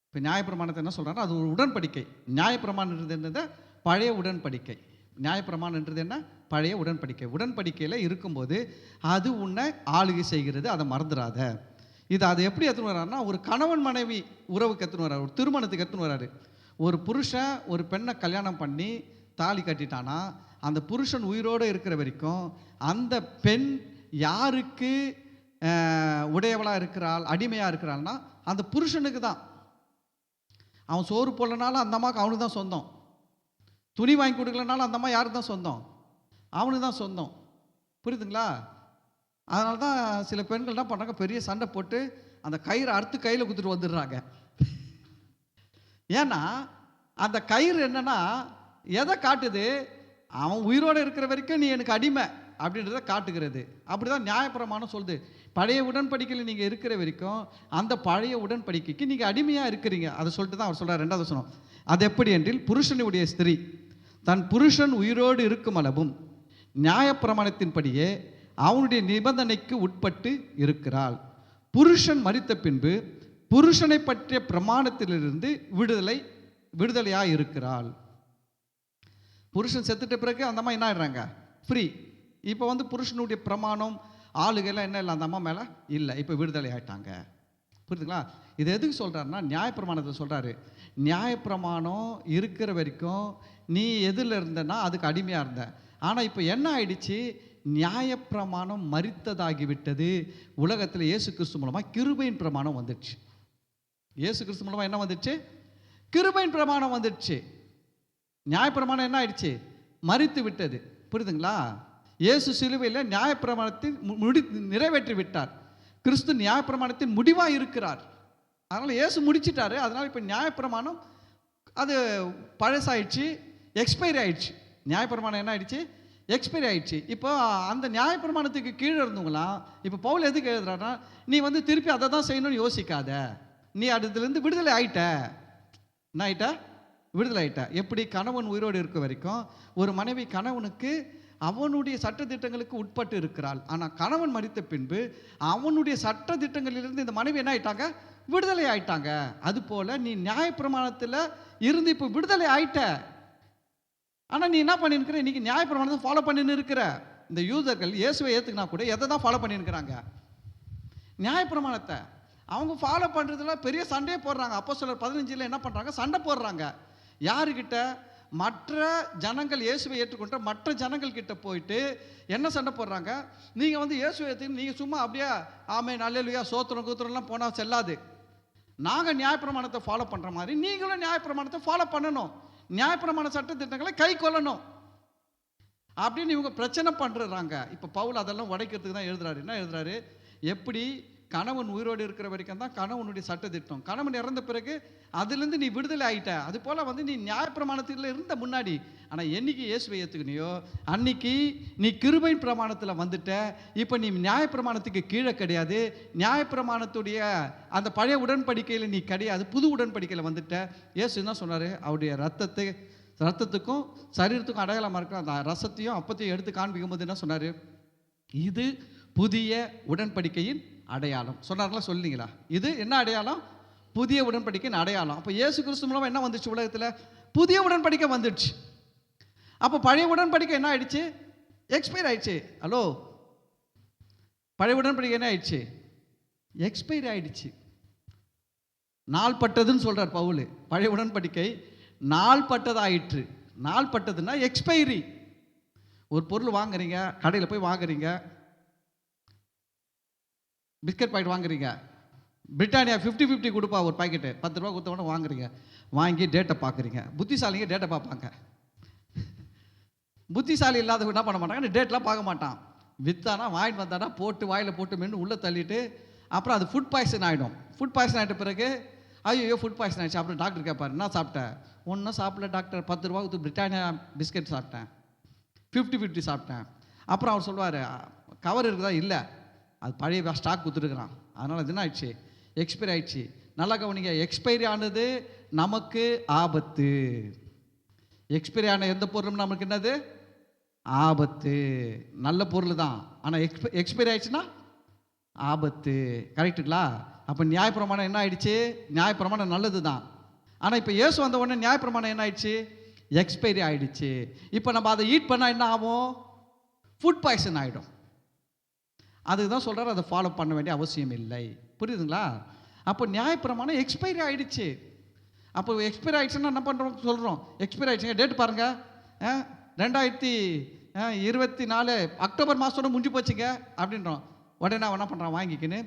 [SPEAKER 1] இப்போ நியாயப்பிரமாணத்தை என்ன சொல்கிறாங்கன்னா, அது ஒரு உடன்படிக்கை. நியாயப்பிரமாணன்றது என்னது? பழைய உடன்படிக்கை. நியாயப்பிரமாணன்றது என்ன? பழைய உடன்படிக்கை. உடன்படிக்கையில் இருக்கும்போது அது உன்னை ஆளுகை செய்கிறது, அதை மறந்துடாத. அது எப்படி எடுத்துன்னு வர்றாருன்னா, ஒரு கணவன் மனைவி உறவுக்கு எடுத்துன்னு வர்றாரு, ஒரு திருமணத்துக்கு எடுத்துன்னு வர்றாரு. ஒரு புருஷன் ஒரு பெண்ணை கல்யாணம் பண்ணி தாலி கட்டிட்டானா, அந்த புருஷன் உயிரோடு இருக்கிற வரைக்கும் அந்த பெண் யாருக்கு உடையவளாக இருக்கிறாள், அடிமையாக இருக்கிறாள்னா அந்த புருஷனுக்கு தான். அவன் சோறு போடலனாலும் அந்த அம்மாவுக்கு அவனுக்கு தான் சொந்தம், துணி வாங்கி கொடுக்கலனாலும் அந்த அம்மா யாருக்கு தான் சொந்தம், அவனுக்கு தான் சொந்தம். புரியுதுங்களா? அதனால தான் சில பெண்கள் என்ன பண்ணுறாங்க, பெரிய சண்டை போட்டு அந்த கயிறை அறுத்து கையில் குத்துட்டு வந்துடுறாங்க. ஏன்னா அந்த கயிறு என்னன்னா எதை காட்டுது, அவன் உயிரோடு இருக்கிற வரைக்கும் நீ எனக்கு அடிமை அப்படின்றத காட்டுகிறது. அப்படி தான் நியாயப்பிரமாணம் சொல்லுது. பழைய உடன்படிக்கையில் நீங்கள் இருக்கிற வரைக்கும் அந்த பழைய உடன்படிக்கைக்கு நீங்கள் அடிமையாக இருக்கிறீங்க. அதை சொல்லிட்டு தான் அவர் சொல்கிறார் 2வது வசனம். அது எப்படி என்றில், புருஷனுடைய ஸ்திரீ தன் புருஷன் உயிரோடு இருக்கும் அளவும் நியாயப்பிரமாணத்தின்படியே அவனுடைய நிபந்தனைக்கு உட்பட்டு இருக்கிறாள். புருஷன் மரித்த பின்பு புருஷனை பற்றிய பிரமாணத்திலிருந்து விடுதலையாக இருக்கிறாள். புருஷன் செத்துட்ட பிறகு அந்த அம்மா என்ன ஆயிடுறாங்க, ஃப்ரீ. இப்போ வந்து புருஷனுடைய பிரமாணம் ஆளுகைலாம் என்ன இல்லை, அந்த அம்மா மேலே இல்லை, இப்போ விடுதலை ஆயிட்டாங்க. புரியுதுங்களா? இது எதுக்கு சொல்கிறாருன்னா, நியாயப்பிரமாணத்தை சொல்கிறாரு. நியாயப்பிரமாணம் இருக்கிற வரைக்கும் நீ எதில் இருந்தனா அதுக்கு அடிமையாக இருந்த. ஆனால் இப்போ என்ன ஆயிடுச்சு, நியாயப்பிரமாணம் மரித்ததாகிவிட்டது. உலகத்தில் இயேசு கிறிஸ்து மூலமாக கிருபையின் பிரமாணம் வந்துடுச்சு. இயேசு கிறிஸ்து மூலமாக என்ன வந்துடுச்சு, கிருபையின் பிரமாணம் வந்துடுச்சு. நியாயப்பிரமாணம் என்ன ஆயிடுச்சு, மரித்து விட்டது. புரியுதுங்களா? இயேசு சிலுவையில் நியாயப்பிரமாணத்தின் நிறைவேற்றி விட்டார். கிறிஸ்து நியாயப்பிரமாணத்தின் முடிவாக இருக்கிறார். அதனால் இயேசு முடிச்சிட்டாரு. அதனால் இப்போ நியாயப்பிரமாணம் அது பழசாயிடுச்சு, எக்ஸ்பைரி ஆயிடுச்சு. நியாயப்பிரமாணம் என்ன ஆயிடுச்சு, எக்ஸ்பைரி ஆயிடுச்சு. இப்போ அந்த நியாயப்பிரமாணத்துக்கு கீழே இருந்தவங்களாம் இப்போ பவுல் எதுக்கு எழுதுறாருன்னா, நீ வந்து திருப்பி அதை தான் செய்யணும்னு யோசிக்காத, நீ அதுலேருந்து விடுதலை ஆயிட்ட. என்ன ஆயிட்ட, விடுதலை ஆயிட்ட. எப்படி, கணவன் உயிரோடு இருக்க வரைக்கும் ஒரு மனைவி கணவனுக்கு அவனுடைய சட்டத்திட்டங்களுக்கு உட்பட்டு இருக்கிறாள். ஆனால் கணவன் மரித்த பின்பு அவனுடைய சட்ட திட்டங்களிலிருந்து இந்த மனைவி என்ன ஆயிட்டாங்க, விடுதலை ஆயிட்டாங்க. அதுபோல் நீ நியாயப்பிரமாணத்தில் இருந்து இப்போ விடுதலை ஆயிட்ட. ஆனால் நீ என்ன பண்ணிருக்கிற, இன்னைக்கு நியாயப்பிரமாணத்தை ஃபாலோ பண்ணின்னு இருக்கிற. இந்த யூதர்கள் இயேசுவை ஏற்றுக்கினா கூட எதை தான் ஃபாலோ பண்ணியிருக்கிறாங்க, நியாயப்பிரமாணத்தை. அவங்க ஃபாலோ பண்ணுறதுல பெரிய சண்டையே போடுறாங்க. அப்போஸ்தலர் 15 என்ன பண்ணுறாங்க, சண்டை போடுறாங்க. யாருக்கிட்ட, மற்ற ஜனங்கள் இயேசுவை ஏற்றுக்கொண்ட மற்ற ஜனங்கள் கிட்ட போயிட்டு என்ன சண்டை போடுறாங்க, நீங்கள் வந்து இயேசுவை ஏற்றுக்கு நீங்கள் சும்மா அப்படியே ஆமென் அல்லேலூயா சோத்திரம் கூத்திரம்லாம் போனால் செல்லாது, நாங்கள் நியாயப்பிரமாணத்தை ஃபாலோ பண்ணுற மாதிரி நீங்களும் நியாயப்பிரமாணத்தை ஃபாலோ பண்ணணும், நியாயப்பிரமாண சட்டத்திட்டங்களை கை கொள்ளணும் அப்படின்னு இவங்க பிரச்சனை பண்ணுறாங்க. இப்போ பவுல் அதெல்லாம் உடைக்கிறதுக்கு தான் எழுதுறாரு. என்ன எழுதுறாரு, எப்படி கணவன் உயிரோடு இருக்கிற வரைக்கும் தான் கணவனுடைய சட்டத்திட்டம். கணவன் இறந்த பிறகு அதுலேருந்து நீ விடுதலை ஆகிட்ட. அது போல் வந்து நீ நியாயப்பிரமாணத்தில் இருந்த முன்னாடி, ஆனால் என்னைக்கு இயேசுவை ஏற்றுக்கினியோ அன்னைக்கு நீ கிருபையின் பிரமாணத்தில் வந்துட்ட. இப்போ நீ நியாயப்பிரமாணத்துக்கு கீழே கிடையாது. நியாயப்பிரமாணத்துடைய அந்த பழைய உடன்படிக்கையில் நீ கிடையாது, புது உடன்படிக்கையில் வந்துட்ட. இயேசு என்ன சொன்னார்? அவருடைய ரத்தத்துக்கும் சரீரத்துக்கும் அடையாளமாக இருக்கிற அந்த ரசத்தையும் அப்பத்தையும் எடுத்து காண்பிக்கும் போது என்ன சொன்னார்? இது புதிய உடன்படிக்கையின் அடையாளம் சொன்னார்களா? சொல்லிங்களா? இது என்ன அடையாளம்? புதிய உடன்படிக்கையின் அடையாளம். அப்போ இயேசு கிறிஸ்து மூலமாக என்ன வந்துச்சு? உலகத்தில் புதிய உடன்படிக்கை வந்துடுச்சு. அப்போ பழைய உடன்படிக்கை என்ன ஆயிடுச்சு? எக்ஸ்பைர் ஆயிடுச்சு. ஹலோ, பழைய உடன்படிக்கை என்ன ஆயிடுச்சு? எக்ஸ்பைர் ஆயிடுச்சு. நாள் பட்டதுன்னு சொல்றார் பவுல். பழைய உடன்படிக்கை நாள் பட்டதாயிற்று. நாள் பட்டதுன்னா எக்ஸ்பைரி. ஒரு பொருள் வாங்குறீங்க, கடையில் போய் வாங்குறீங்க, பிஸ்கட் பாக்கெட் வாங்குறீங்க, பிரிட்டானியா 50-50 கொடுப்பா ஒரு பாக்கெட்டு, 10 ரூபா கொடுத்தவொடனே வாங்குறீங்க. வாங்கி டேட்டை பார்க்குறீங்க. புத்திசாலிங்க டேட்டை பார்ப்பாங்க. புத்திசாலி இல்லாதவங்க என்ன பண்ண மாட்டாங்க? டேட்லாம் பார்க்க மாட்டான். வித்தானா வாங்கிட்டு வந்தானா போட்டு வாயில் போட்டு மென்று உள்ளே தள்ளிட்டு அப்புறம் அது ஃபுட் பாய்சன் ஆகிடும். ஃபுட் பாய்சன் ஆகிட்ட பிறகு ஐயோ ஃபுட் பாய்சன் ஆகிடுச்சு. அப்புறம் டாக்டர் கேட்பார், என்ன சாப்பிட்டேன்? ஒன்றும் சாப்பிடல டாக்டர், 10 ரூபா கொடுத்து பிரிட்டானியா பிஸ்கட் சாப்பிட்டேன், 50-50 சாப்பிட்டேன். அப்புறம் அவர் சொல்லுவார், கவர் இருக்குதா? இல்லை, அது பழைய ஸ்டாக் கொடுத்துருக்குறான், அதனால் அது என்ன ஆயிடுச்சு? எக்ஸ்பைரி ஆயிடுச்சு. நல்லா கவனிங்க, எக்ஸ்பைரி ஆனது நமக்கு ஆபத்து. எக்ஸ்பைரி ஆன எந்த பொருளும் நமக்கு என்னது? ஆபத்து. நல்ல பொருள் தான், ஆனால் எக்ஸ்பைரி ஆயிடுச்சுன்னா ஆபத்து. கரெக்டுங்களா? அப்போ நியாயப்பிரமாணம் என்ன ஆயிடுச்சு? நியாயப்பிரமாணம் நல்லது தான், ஆனால் இப்போ இயேசு வந்த உடனே நியாயப்பிரமாணம் என்ன ஆயிடுச்சு? எக்ஸ்பைரி ஆயிடுச்சு. இப்போ நம்ம அதை ஈட் பண்ணால் என்ன ஆகும்? ஃபுட் பாய்சன் ஆகிடும். அதுக்கு தான் சொல்கிறார், அதை ஃபாலோ பண்ண வேண்டிய அவசியம் இல்லை. புரியுதுங்களா? அப்போ நியாயப்பிரமாணம் எக்ஸ்பைரி ஆகிடுச்சு. அப்போ எக்ஸ்பைரி ஆகிடுச்சுன்னா என்ன பண்ணுறோம்? சொல்கிறோம் எக்ஸ்பைரி ஆகிடுச்சுங்க, டேட் பாருங்கள், 2024 அக்டோபர் மாதத்தோட முடிஞ்சு போச்சுங்க அப்படின்றோம். உடனே அவன் என்ன பண்ணுறான்? வாங்கிக்கின்னு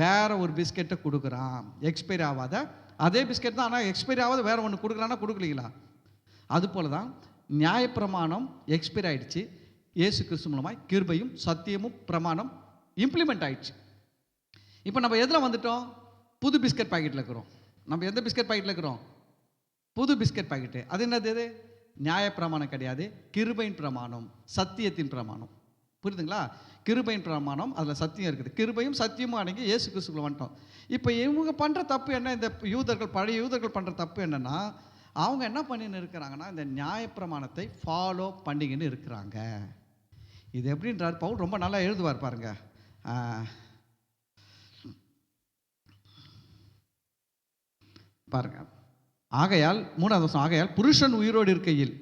[SPEAKER 1] வேற ஒரு பிஸ்கெட்டை கொடுக்குறான், எக்ஸ்பைரி ஆகாத அதே பிஸ்கெட் தான், ஆனால் எக்ஸ்பைரி ஆகாத வேற ஒன்று கொடுக்குறான்னா கொடுக்கலீங்களா? அதுபோல் தான் நியாயப்பிரமாணம் எக்ஸ்பைரி ஆகிடுச்சு. இயேசு கிறிஸ்து மூலமாய் கிருபையும் சத்தியமும் பிரமாணம் இம்ப்ளிமெண்ட் ஆயிடுச்சு. இப்போ நம்ம எதில் வந்துட்டோம்? புது பிஸ்கட் பாக்கெட்டில் இருக்கிறோம். நம்ம எந்த பிஸ்கட் பாக்கெட்டில் இருக்கிறோம்? புது பிஸ்கட் பாக்கெட்டு. அது என்னது? நியாயப்பிரமாணம் கிடையாது, கிருபையின் பிரமாணம், சத்தியத்தின் பிரமாணம். புரியுதுங்களா? கிருபையின் பிரமாணம், அதில் சத்தியம் இருக்குது. கிருபையும் சத்தியமும் அடங்கி இயேசு கிறிஸ்துக்குள்ள வந்துட்டோம். இப்போ இவங்க பண்ணுற தப்பு என்ன? இந்த யூதர்கள், பழைய யூதர்கள் பண்ணுற தப்பு என்னன்னா, அவங்க என்ன பண்ணின்னு இருக்கிறாங்கன்னா, இந்த நியாயப்பிரமாணத்தை ஃபாலோ பண்ணிக்கின்னு இருக்கிறாங்க. இது எப்படின்றார் பவுல் ரொம்ப நல்லா எழுதுவார் பாருங்க. பாருங்க, ஆகையால் 3வது வசனம், ஆகையால் புருஷன் உயிரோடு இருக்கையில்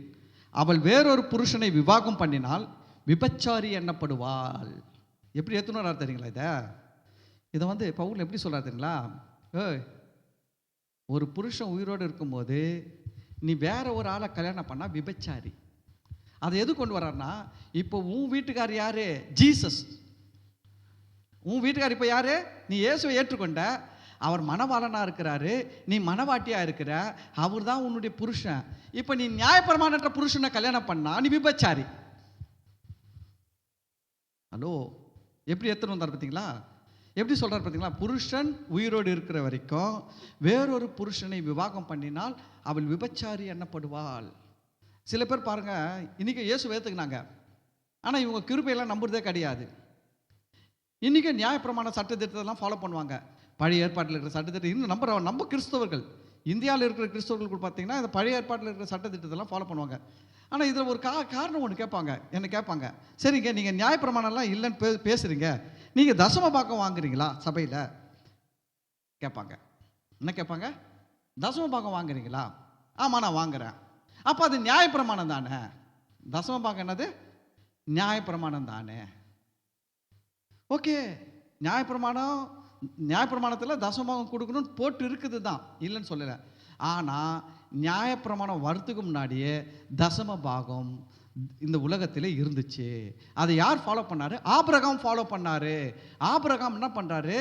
[SPEAKER 1] அவள் வேறொரு புருஷனை விவாகம் பண்ணினால் விபச்சாரி எண்ணப்படுவாள். எப்படி ஏற்றுனார் தெரியுங்களா? இதை வந்து பவுல் எப்படி சொல்றார் தெரியுங்களா? ஒரு புருஷன் உயிரோடு இருக்கும்போது நீ வேற ஒரு ஆளை கல்யாணம் பண்ணா விபச்சாரி. அதை எது கொண்டு வர்றாருன்னா, இப்போ உன் வீட்டுக்கார் யாரு? ஜீசஸ். உன் வீட்டுக்கார் இப்போ யாரு? நீ இயேசுவை ஏற்றுக்கொண்ட, அவர் மணவாளனா இருக்கிறாரு, நீ மணவாட்டியா இருக்கிற, அவர் தான் உன்னுடைய புருஷன். இப்போ நீ நியாயப்பிரமாணற்ற புருஷனை கல்யாணம் பண்ணா நீ விபச்சாரி. ஹலோ, எப்படி எடுத்துன்னு வந்தார் பார்த்தீங்களா? எப்படி சொல்றாரு பார்த்தீங்களா? புருஷன் உயிரோடு இருக்கிற வரைக்கும் வேறொரு புருஷனை விவாகம் பண்ணினால் அவள் விபச்சாரி எண்ணப்படுவாள். சில பேர் பாருங்க, இன்னைக்கு இயேசு ஏற்றுக்கினாங்க, ஆனால் இவங்க கிருபையெல்லாம் நம்புறதே கிடையாது. இன்னைக்கு நியாயப்பிரமாண சட்டத்திட்டத்தெல்லாம் ஃபாலோ பண்ணுவாங்க. பழைய ஏற்பாட்டில் இருக்கிற சட்டத்திட்டம் இன்னும் நம்ம கிறிஸ்தவர்கள், இந்தியாவில் இருக்கிற கிறிஸ்தவர்கள் பார்த்தீங்கன்னா இந்த பழைய ஏற்பாட்டில் இருக்கிற சட்டத்திட்டத்தெல்லாம் ஃபாலோ பண்ணுவாங்க. ஆனால் இதில் ஒரு காரணம் ஒன்று கேட்பாங்க, என்ன கேட்பாங்க, சரிங்க நீங்கள் நியாயப்பிரமாணம்லாம் இல்லைன்னு பேசுகிறீங்க, நீங்கள் தசம பாகம் வாங்குறீங்களா சபையில்? கேட்பாங்க. என்ன கேட்பாங்க? தசம பாகம் வாங்குறீங்களா? ஆமாம் நான் வாங்குறேன். அப்போ அது நியாயப்பிரமாணம் தானே? தசம பாகம் என்னது? நியாயப்பிரமாணம் தானே. ஓகே, நியாயப்பிரமாணத்தில் தசமபாகம் கொடுக்கணும்னு போட்டு இருக்குது தான், இல்லைன்னு சொல்லலை. ஆனால் நியாயப்பிரமாணம் வரத்துக்கு முன்னாடியே தசம பாகம் இந்த உலகத்தில் இருந்துச்சு. அதை யார் ஃபாலோ பண்ணாரு? ஆபிரகாம் ஃபாலோ பண்ணாரு. ஆபிரகாம் என்ன பண்ணுறாரு?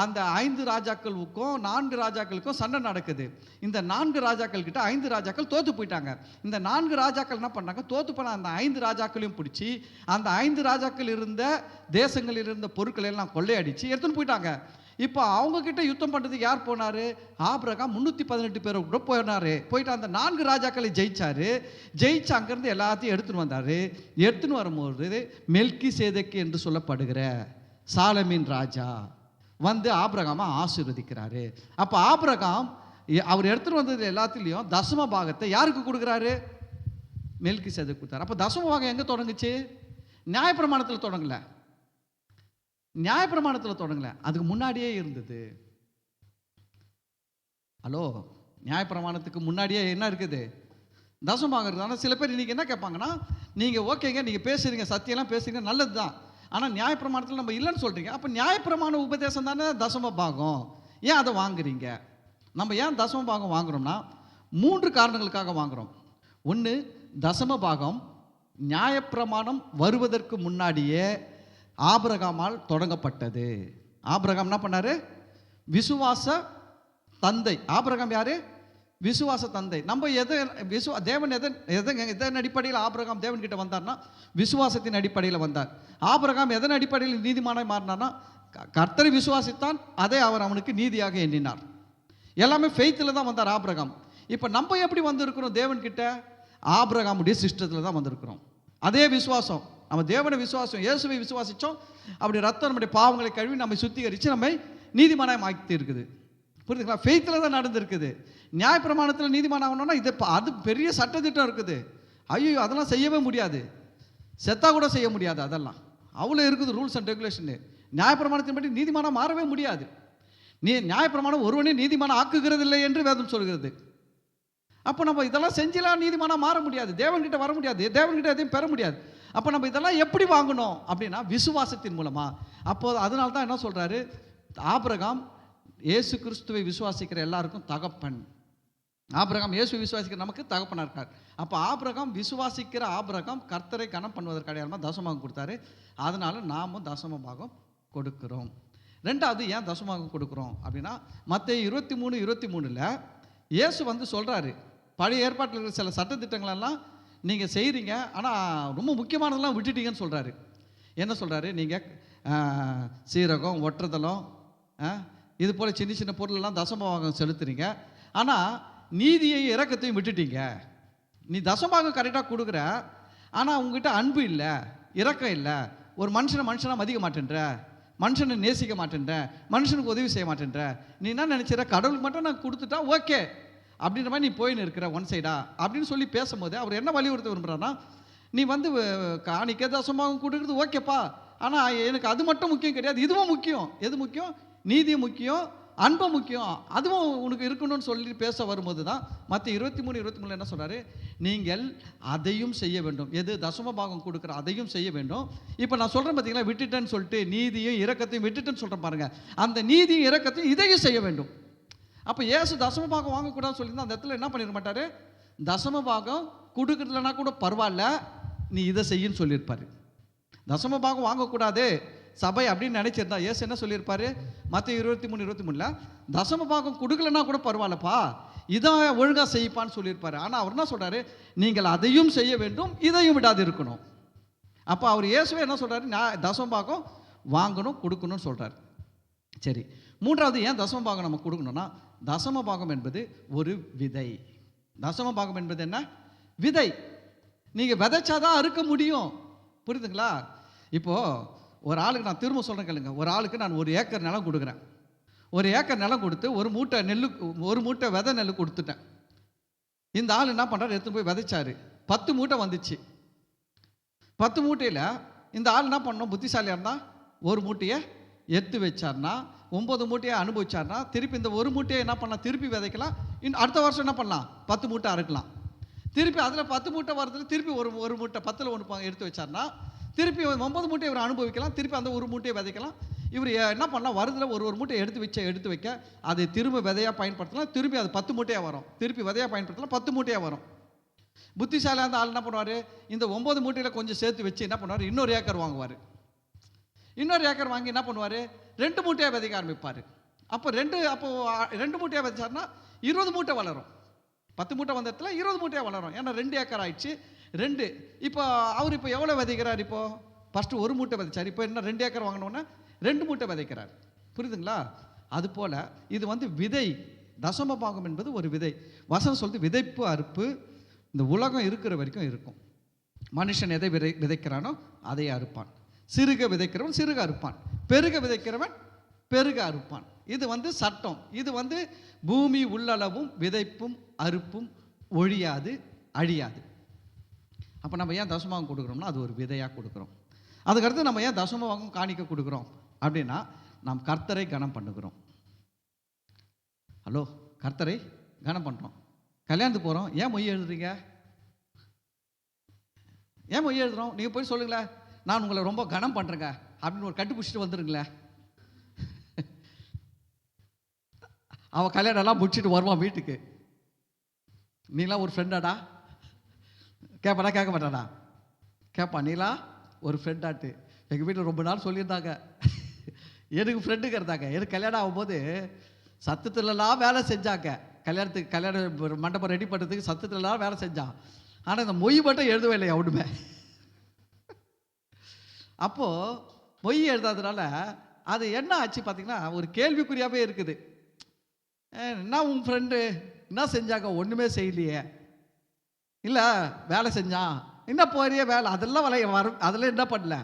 [SPEAKER 1] அந்த 5 ராஜாக்களுக்கும் 4 ராஜாக்களுக்கும் சண்டை நடக்குது. இந்த 4 ராஜாக்கள் கிட்ட 5 ராஜாக்கள் தோத்து போயிட்டாங்க. இந்த 4 ராஜாக்கள் என்ன பண்ணாங்க? தோத்து போன அந்த 5 ராஜாக்களையும் பிடிச்சி அந்த 5 ராஜாக்கள் இருந்த தேசங்களில் இருந்த பொருட்களை எல்லாம் கொள்ளையடிச்சு எடுத்துன்னு போயிட்டாங்க. இப்போ அவங்கக்கிட்ட யுத்தம் பண்ணுறதுக்கு யார் போனார்? ஆபிரகாம் 318 பேரை கூட போயினார். போயிட்டு அந்த 4 ராஜாக்களை ஜெயிச்சார். ஜெயிச்சு அங்கேருந்து எல்லாத்தையும் எடுத்துன்னு வந்தார். எடுத்துன்னு வரும்போது மெல்கிசேதேக்கு என்று சொல்லப்படுகிற சாலமின் ராஜா வந்து ஆபிரகாமை ஆசீர்வதிக்கிறாரு. அப்போ ஆபிரகாம் அவர் எடுத்துகிட்டு வந்தது எல்லாத்துலேயும் தசம பாகத்தை யாருக்கு கொடுக்குறாரு? மெல்கிசேதேக்கு கொடுத்தாரு. அப்போ தசம பாகம் எங்கே தொடங்குச்சு? நியாயப்பிரமாணத்தில் தொடங்கல. நியாயப்பிரமாணத்தில் தொடங்கல, அதுக்கு முன்னாடியே இருந்தது. ஹலோ, நியாயப்பிரமாணத்துக்கு முன்னாடியே என்ன இருக்குது? தசம பாகம் இருக்குது. ஆனால் சில பேர் இன்றைக்கி என்ன கேட்பாங்கன்னா, நீங்கள் ஓகேங்க, நீங்கள் பேசுகிறீங்க, சத்தியெல்லாம் பேசுகிறீங்க, நல்லது தான். ஆனால் நியாயப்பிரமாணத்தில் நம்ம இல்லைன்னு சொல்கிறீங்க. அப்போ நியாயப்பிரமாண உபதேசம் தானே தசம பாகம். ஏன் அதை வாங்குறீங்க? நம்ம ஏன் தசம பாகம் வாங்குறோம்னா 3 காரணங்களுக்காக வாங்குகிறோம். ஒன்று, தசம பாகம் நியாயப்பிரமாணம் வருவதற்கு முன்னாடியே ஆபிரகாமால் தொடங்கப்பட்டது. ஆபிரகாம் என்ன பண்ணாரு? விசுவாச தந்தை. ஆபிரகாம் யாரு? விசுவாச தந்தை. நம்ம தேவன் எதன் அடிப்படையில் ஆபிரகாம் தேவன் கிட்ட வந்தார்னா விசுவாசத்தின் அடிப்படையில் வந்தார். ஆபிரகாம் எதன் அடிப்படையில் நீதிமானாய் மாறினார்னா கர்த்தரை விசுவாசித்தான், அதை அவர் அவனுக்கு நீதியாக எண்ணினார். எல்லாமே ஃபெய்த்தில் தான் வந்தார் ஆபிரகாம். இப்போ நம்ம எப்படி வந்திருக்கிறோம் தேவன் கிட்ட? ஆபிரகாமுடைய சிஸ்டத்தில் தான் வந்திருக்கிறோம். அதே விசுவாசம், நம்ம தேவனை விசுவாசம், இயேசுவை விசுவாசித்தோம். அப்படி ரத்தம் நம்முடைய பாவங்களை கழுவி நம்மை சுத்திகரித்து நம்மை நீதிமானாய் மாற்றி இருக்குது. புரியுதுங்களா? ஃபெய்த்தில் தான் நடந்திருக்குது. நியாயப்பிரமாணத்தில் நீதிமான் ஆகணும்னா அது பெரிய சட்டத்திட்டம் இருக்குது. ஐயோ, அதெல்லாம் செய்யவே முடியாது, செத்தா கூட செய்ய முடியாது. அதெல்லாம் அவ்வளோ இருக்குது ரூல்ஸ் அண்ட் ரெகுலேஷனு. நியாயப்பிரமாணத்தின் படி நீதிமானாக மாறவே முடியாது. நியாயப்பிரமாணம் ஒருவனே நீதிமானம் ஆக்குகிறது இல்லை என்று வேதம் சொல்கிறது. அப்போ நம்ம இதெல்லாம் செஞ்சலாம் நீதிமானாக மாற முடியாது, தேவன்கிட்ட வர முடியாது, தேவன்கிட்ட எதையும் பெற முடியாது. அப்போ நம்ம இதெல்லாம் எப்படி வாங்கணும் அப்படின்னா விசுவாசத்தின் மூலமா. அப்போது அதனால தான் என்ன சொல்கிறாரு? ஆபிரகாம் இயேசு கிறிஸ்துவை விசுவாசிக்கிற எல்லாருக்கும் தகப்பன். ஆபிரகாம் இயேசுவை விசுவாசிக்கிற நமக்கு தகப்பனாக இருக்கார். அப்போ ஆபிரகாம் விசுவாசிக்கிற ஆபிரகாம் கர்த்தரை கனம் பண்ணுவதற்கு அடையாளமாக தசமபாகம் கொடுத்தாரு. அதனால நாமும் தசம பாகம் கொடுக்குறோம். ரெண்டாவது, ஏன் தசமபாகம் கொடுக்குறோம் அப்படின்னா மத்தேயு 23:23 இயேசு வந்து சொல்கிறாரு, பழைய ஏற்பாட்டில் இருக்கிற சில சட்டத்திட்டங்களெல்லாம் நீங்கள் செய்கிறீங்க, ஆனால் ரொம்ப முக்கியமானதெல்லாம் விட்டுட்டீங்கன்னு சொல்கிறாரு. என்ன சொல்கிறாரு? நீங்கள் சீரகம், ஒட்டுறதலம், இது போல் சின்ன சின்ன பொருளெல்லாம் தசமபாகம் செலுத்துறீங்க, ஆனால் நீதியையும் இரக்கத்தையும் விட்டுட்டீங்க. நீ தசமபாகம் கரெக்டாக கொடுக்குற, ஆனால் உங்ககிட்ட அன்பு இல்லை, இரக்கம் இல்லை, ஒரு மனுஷனாக மதிக்க மாட்டேன்ற, மனுஷனை நேசிக்க மாட்டேன்ற, மனுஷனுக்கு உதவி செய்ய மாட்டேன்ற, நீ என்ன நினச்சிற? கடவுளுக்கு மட்டும் நான் கொடுத்துட்டா ஓகே அப்படின்ற மாதிரி நீ போயின்னு இருக்கிற ஒன் சைடா அப்படின்னு சொல்லி பேசும்போது அவர் என்ன வலியுறுத்த விரும்புகிறான்னா, நீ வந்து காணிக்க தசமபாகம் கொடுக்குறது ஓகேப்பா, ஆனால் எனக்கு அது மட்டும் முக்கியம் கிடையாது, இதுவும் முக்கியம். எது முக்கியம்? நீதியும் முக்கியம், அன்பு முக்கியம், அதுவும் உனக்கு இருக்கணும்னு சொல்லி பேச வரும்போது தான் மத்தேயு 23:23 என்ன சொல்கிறாரு? நீங்கள் அதையும் செய்ய வேண்டும். எது? தசமபாகம் கொடுக்குற அதையும் செய்ய வேண்டும். இப்போ நான் சொல்கிறேன் பார்த்தீங்களா, விட்டுட்டேன்னு சொல்லிட்டு நீதியும் இரக்கத்தையும் விட்டுட்டேன்னு சொல்கிறேன் பாருங்கள், அந்த நீதியும் இரக்கத்தையும் இதையும் செய்ய வேண்டும். அப்போ இயேசு தசமபாகம் வாங்கக்கூடாதுன்னு சொல்லியிருந்தா அந்த இடத்துல என்ன பண்ணிட மாட்டார்? தசமபாகம் கொடுக்குறதுலனா கூட பரவாயில்ல, நீ இதை செய்யுன்னு சொல்லியிருப்பார். தசமபாகம் வாங்கக்கூடாது சபை அப்படின்னு நினைச்சிருந்தா இயேசு என்ன சொல்லியிருப்பாரு? மத்தேயு 23:23 தசமபாகம் கொடுக்கலன்னா கூட பரவாயில்லப்பா, இதான் ஒழுங்காக செய்ப்பான்னு சொல்லியிருப்பாரு. ஆனால் அவர் என்ன சொல்கிறாரு? நீங்கள் அதையும் செய்ய வேண்டும், இதையும் விடாது இருக்கணும். அப்போ அவர் இயேசுவே என்ன சொல்கிறாரு? தசமபாகம் வாங்கணும், கொடுக்கணும்னு சொல்கிறார். சரி, மூன்றாவது, ஏன் தசமபாகம் நம்ம கொடுக்கணும்னா தசமபாகம் என்பது ஒரு விதை. தசமபாகம் என்பது என்ன? விதை. நீங்கள் விதைச்சாதான் அறுக்க முடியும். புரியுதுங்களா? இப்போது ஒரு ஆளுக்கு நான் திரும்ப சொல்கிறேன் கேளுங்க, ஒரு ஆளுக்கு நான் 1 ஏக்கர் நிலம் கொடுக்குறேன். 1 ஏக்கர் நிலம் கொடுத்து ஒரு மூட்டை விதை நெல் கொடுத்துட்டேன். இந்த ஆள் என்ன பண்ணுறாரு? எடுத்து போய் விதைச்சாரு, 10 மூட்டை வந்துச்சு. 10 மூட்டையில் இந்த ஆள் என்ன பண்ணணும்? புத்திசாலியாக இருந்தால் 1 மூட்டையை எடுத்து வச்சார்னா 9 மூட்டையை அனுபவிச்சார்னா திருப்பி இந்த 1 மூட்டையை என்ன பண்ணலாம்? திருப்பி விதைக்கலாம். அடுத்த வருஷம் என்ன பண்ணலாம்? 10 மூட்டை அறுக்கலாம். திருப்பி அதில் 10 மூட்டை வரதுல திருப்பி ஒரு மூட்டை 10ல் 1 எடுத்து வச்சார்னா திருப்பி 9 மூட்டையை இவர் அனுபவிக்கலாம். திருப்பி அந்த 1 மூட்டையை விதைக்கலாம். இவர் என்ன பண்ணலாம்? வருதுல ஒரு மூட்டையை எடுத்து வைக்க அதை திரும்ப விதையாக பயன்படுத்தலாம். திருப்பி அது 10 மூட்டையாக வரும். திருப்பி விதையாக பயன்படுத்தலாம், 10 மூட்டையாக வரும். புத்திசாலியாக இருந்த ஆள் என்ன பண்ணுவார்? இந்த 9 மூட்டையில் கொஞ்சம் சேர்த்து வச்சு என்ன பண்ணுவார்? இன்னொரு ஏக்கர் வாங்குவார். இன்னொரு ஏக்கர் வாங்கி என்ன பண்ணுவார்? 2 மூட்டையாக விதைக்க ஆரம்பிப்பார். அப்போ 2 மூட்டையாக விதைச்சார்னா 20 மூட்டை வளரும். 10 மூட்டை வந்த இடத்துல 20 மூட்டையாக வளரும். ஏன்னா 2 ஏக்கர் ஆயிடுச்சு. 2 இப்போ அவர் இப்போ எவ்வளோ விதைக்கிறார்? இப்போது ஃபஸ்ட்டு 1 மூட்டை விதைச்சார். இப்போ என்ன 2 ஏக்கர் வாங்கினோன்னா 2 மூட்டை விதைக்கிறார். புரியுதுங்களா? அதுபோல் இது வந்து விதை. தசம பாகம் என்பது ஒரு விதை. வசனம் சொல்லுது விதைப்பு அறுப்பு இந்த உலகம் இருக்கிற வரைக்கும் இருக்கும். மனுஷன் எதை விதைக்கிறானோ அதை அறுப்பான். சிறுக விதைக்கிறவன் சிறுக அறுப்பான், பெருக விதைக்கிறவன் பெருக அறுப்பான். இது வந்து சட்டம். இது வந்து பூமி உள்ளளவும் விதைப்பும் அறுப்பும் ஒழியாது, அழியாது. அப்போ நம்ம ஏன் தசமபாகம் கொடுக்குறோம்னா அது ஒரு விதையாக கொடுக்குறோம். அதுக்கடுத்து நம்ம ஏன் தசமபாகம் காணிக்க கொடுக்குறோம் அப்படின்னா நாம் கர்த்தரை கனம் பண்ணுகிறோம். ஹலோ, கர்த்தரை கனம் பண்ணுறோம். கல்யாணத்துக்கு போகிறோம், ஏன் மொய் எழுதுறீங்க? ஏன் மொய் எழுதுறோம்? நீங்கள் போய் சொல்லுங்களேன், நான் உங்களை ரொம்ப கனம் பண்ணுறேங்க அப்படின்னு ஒரு கட்டு பிடிச்சிட்டு வந்துருங்களேன். அவன் கல்யாணம்லாம் முடிச்சுட்டு வருவான் வீட்டுக்கு. நீலாம் ஒரு ஃப்ரெண்டாடா கேட்பாடா? கேட்க மாட்டாடா? கேட்பான். நீலாம் ஒரு ஃப்ரெண்டாட்டு. எங்கள் வீட்டில் ரொம்ப நாள் சொல்லியிருந்தாங்க, எனக்கு ஃப்ரெண்டுங்க இருந்தாங்க. எனக்கு கல்யாணம் ஆகும்போது சத்தத்துலலாம் வேலை செஞ்சாங்க. கல்யாண மண்டபம் ரெடி பண்ணுறதுக்கு சத்தத்துலலாம் வேலை செஞ்சான். ஆனால் இந்த மொய் மட்டும் எழுதவே இல்லை அவனுமே. அப்போது மொய் எழுதாதனால அது என்ன ஆச்சு பார்த்தீங்கன்னா ஒரு கேள்விக்குறியாகவே இருக்குது. என்ன உன் ஃப்ரெண்டு என்ன செஞ்சாங்க? ஒன்றுமே செய்யலையே. இல்லை வேலை செஞ்சான், என்ன போறிய வேலை அதெல்லாம் அதெல்லாம் என்ன பண்ணல.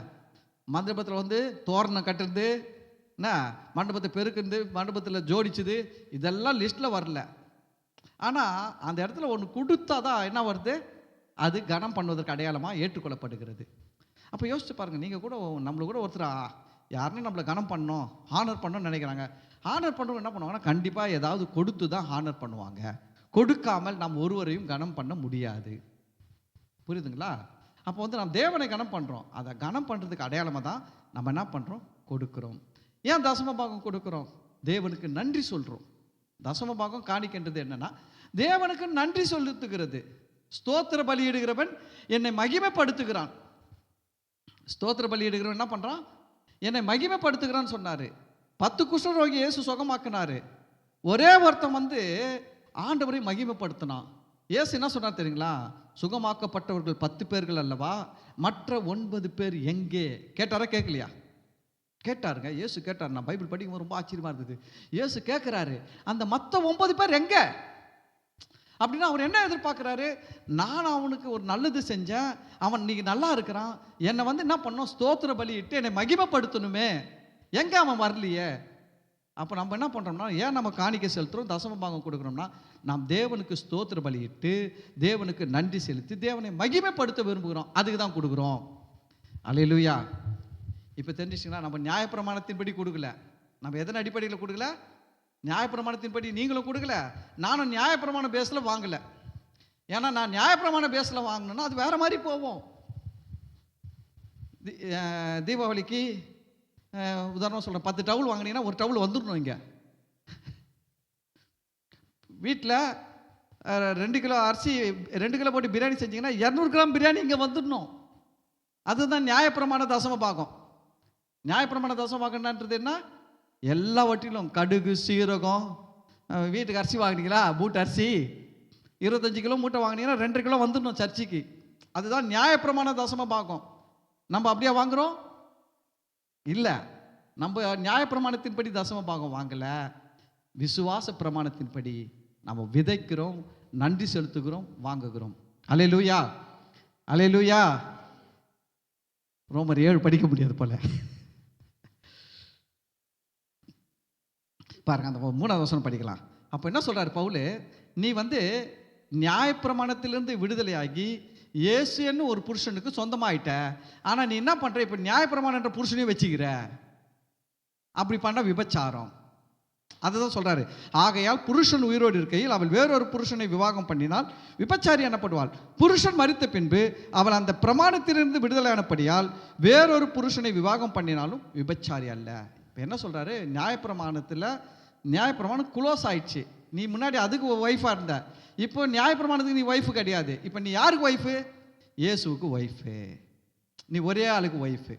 [SPEAKER 1] மண்டபத்தில் வந்து தோரணம் கட்டுறது, என்ன மண்டபத்தை பெருக்குறது, மண்டபத்தில் ஜோடிச்சுது, இதெல்லாம் லிஸ்ட்டில் வரல. ஆனால் அந்த இடத்துல ஒன்று கொடுத்தா தான் என்ன வருது, அது கனம் பண்ணுவதற்கு அடையாளமாக ஏற்றுக்கொள்ளப்படுகிறது. அப்போ யோசிச்சு பாருங்கள், நீங்கள் கூட நம்மளை கூட ஒருத்தர் யாருன்னு நம்மளை கனம் பண்ணோம், ஹானர் பண்ணோன்னு நினைக்கிறாங்க. ஹானர் பண்ணுறவங்க என்ன பண்ணுவாங்கன்னா கண்டிப்பாக ஏதாவது கொடுத்து தான் ஹானர் பண்ணுவாங்க. கொடுக்காமல் நாம் ஒருவரையும் கனம் பண்ண முடியாது. புரியுதுங்களா? அப்போ வந்து நாம் தேவனை கனம் பண்ணுறோம். அதை கனம் பண்ணுறதுக்கு அடையாளமாக தான் நம்ம என்ன பண்ணுறோம், கொடுக்குறோம். ஏன் தசம பாகம் கொடுக்குறோம்? தேவனுக்கு நன்றி சொல்கிறோம். தசம பாகம் காணிக்கின்றது என்னன்னா தேவனுக்கு நன்றி செலுத்துகிறது. ஸ்தோத்திர பலியிடுகிறவன் என்னை மகிமைப்படுத்துகிறான். ஸ்தோத்திர பலியிடுகிறவன் என்ன பண்ணுறான்? என்னை மகிமைப்படுத்துகிறான்னு சொன்னார். 10 குஷ்டரோகி இயேசு சுகமாக்குனாரு. ஒரே ஒருத்தன் வந்து ஆண்டவரை மகிமைப்படுத்தினான். இயேசு என்ன சொன்னார் தெரியுங்களா? சுகமாக்கப்பட்டவர்கள் 10 பேர்கள் அல்லவா, மற்ற 9 பேர் எங்கே? கேட்டாரா கேட்கலையா? கேட்டாருங்க. இயேசு கேட்டார். நான் பைபிள் படிக்கும் ரொம்ப ஆச்சரியமா இருந்தது. இயேசு கேட்குறாரு, அந்த மற்ற 9 பேர் எங்க அப்படின்னா அவர் என்ன எதிர்பார்க்குறாரு? நான் அவனுக்கு ஒரு நல்லது செஞ்சேன், அவன் இன்னைக்கு நல்லா இருக்கிறான், என்னை வந்து என்ன பண்ணோம், ஸ்தோத்திர பலியிட்டு என்னை மகிமைப்படுத்தணுமே, எங்கே அவன் வரலையே. அப்போ நம்ம என்ன பண்ணுறோம்னா, ஏன் நம்ம காணிக்கை செலுத்துகிறோம், தசம பாகம் கொடுக்குறோம்னா நாம் தேவனுக்கு ஸ்தோத்திர பலியிட்டு தேவனுக்கு நன்றி செலுத்தி தேவனை மகிமைப்படுத்த விரும்புகிறோம். அதுக்கு தான் கொடுக்குறோம். அல்லேலூயா. இப்போ தெரிஞ்சிச்சிங்களா? நம்ம நியாயப்பிரமாணத்தின்படி கொடுக்கல. நம்ம எதன் அடிப்படையில் கொடுக்கல? நியாயப்பிரமாணத்தின்படி நீங்களும் கொடுக்கல, நானும் நியாயப்பிரமாண பேஸில் வாங்கலை. ஏன்னா நான் நியாயப்பிரமாண பேஸில் வாங்கினேன்னா அது வேறு மாதிரி போவோம். தீபாவளிக்கு உதாரணம் சொல்கிறேன், 10 டவுல் வாங்கினீங்கன்னா ஒரு டவுல் வந்துடணும். இங்கே வீட்டில் 2 கிலோ அரிசி 2 கிலோ போட்டு பிரியாணி செஞ்சிங்கன்னா 200 கிராம் பிரியாணி இங்கே வந்துடணும். அதுதான் நியாயப்பிரமாண தசம பாகம். நியாயப்பிரமாண தசம பாகம்ன்றது என்ன? எல்லாவற்றிலும் கடுகு சீரகம், வீட்டுக்கு அரிசி வாங்கினீங்களா, மூட்டை அரிசி 25 கிலோ மூட்டை வாங்கினீங்கன்னா 2 கிலோ வந்துடணும் சர்ச்சுக்கு. அதுதான் நியாயப்பிரமாண தசம பாகம். நம்ம அப்படியே வாங்குகிறோம் இல்லை. நம்ம நியாயப்பிரமாணத்தின்படி தசம பாகம் வாங்கலை, விசுவாச பிரமாணத்தின்படி நம்ம விதைக்கிறோம், நன்றி செலுத்துகிறோம், வாங்குகிறோம். அல்லேலூயா, அல்லேலூயா. ரோமர் 7 படிக்க முடியாது போல. பாருங்க, அந்த 3ஆவது வசனம் படிக்கலாம். அப்போ என்ன சொல்றாரு பவுல்? நீ வந்து நியாயப்பிரமாணத்திலிருந்து விடுதலையாகி இயேசுன்னு ஒரு புருஷனுக்கு சொந்தமாயிட்ட. ஆனால் நீ என்ன பண்ற, இப்போ நியாயப்பிரமாணம் என்ற புருஷனையும் வச்சுக்கிற. அப்படி பண்ண விபச்சாரம். அதுதான் சொல்றாரு. ஆகையால் புருஷன் உயிரோடு இருக்கையில் அவள் வேறொரு புருஷனை விவாகம் பண்ணினால் விபச்சாரி எனப்படுவாள். புருஷன் மரித்த பின்பு அவள் அந்த பிரமாணத்திலிருந்து விடுதலையானபடியால் வேறொரு புருஷனை விவாகம் பண்ணினாலும் விபச்சாரி அல்ல. இப்போ என்ன சொல்றாரு? நியாயப்பிரமாணம் குளோஸ் ஆயிடுச்சு. நீ முன்னாடி அதுக்கு ஒய்ஃபாக இருந்த, இப்போ நியாயப்பிரமாணத்துக்கு நீ ஒய்ஃபு கிடையாது. இப்போ நீ யாருக்கு ஒய்ஃபு? இயேசுவுக்கு ஒய்ஃபு. நீ ஒரே ஆளுக்கு ஒய்ஃபு.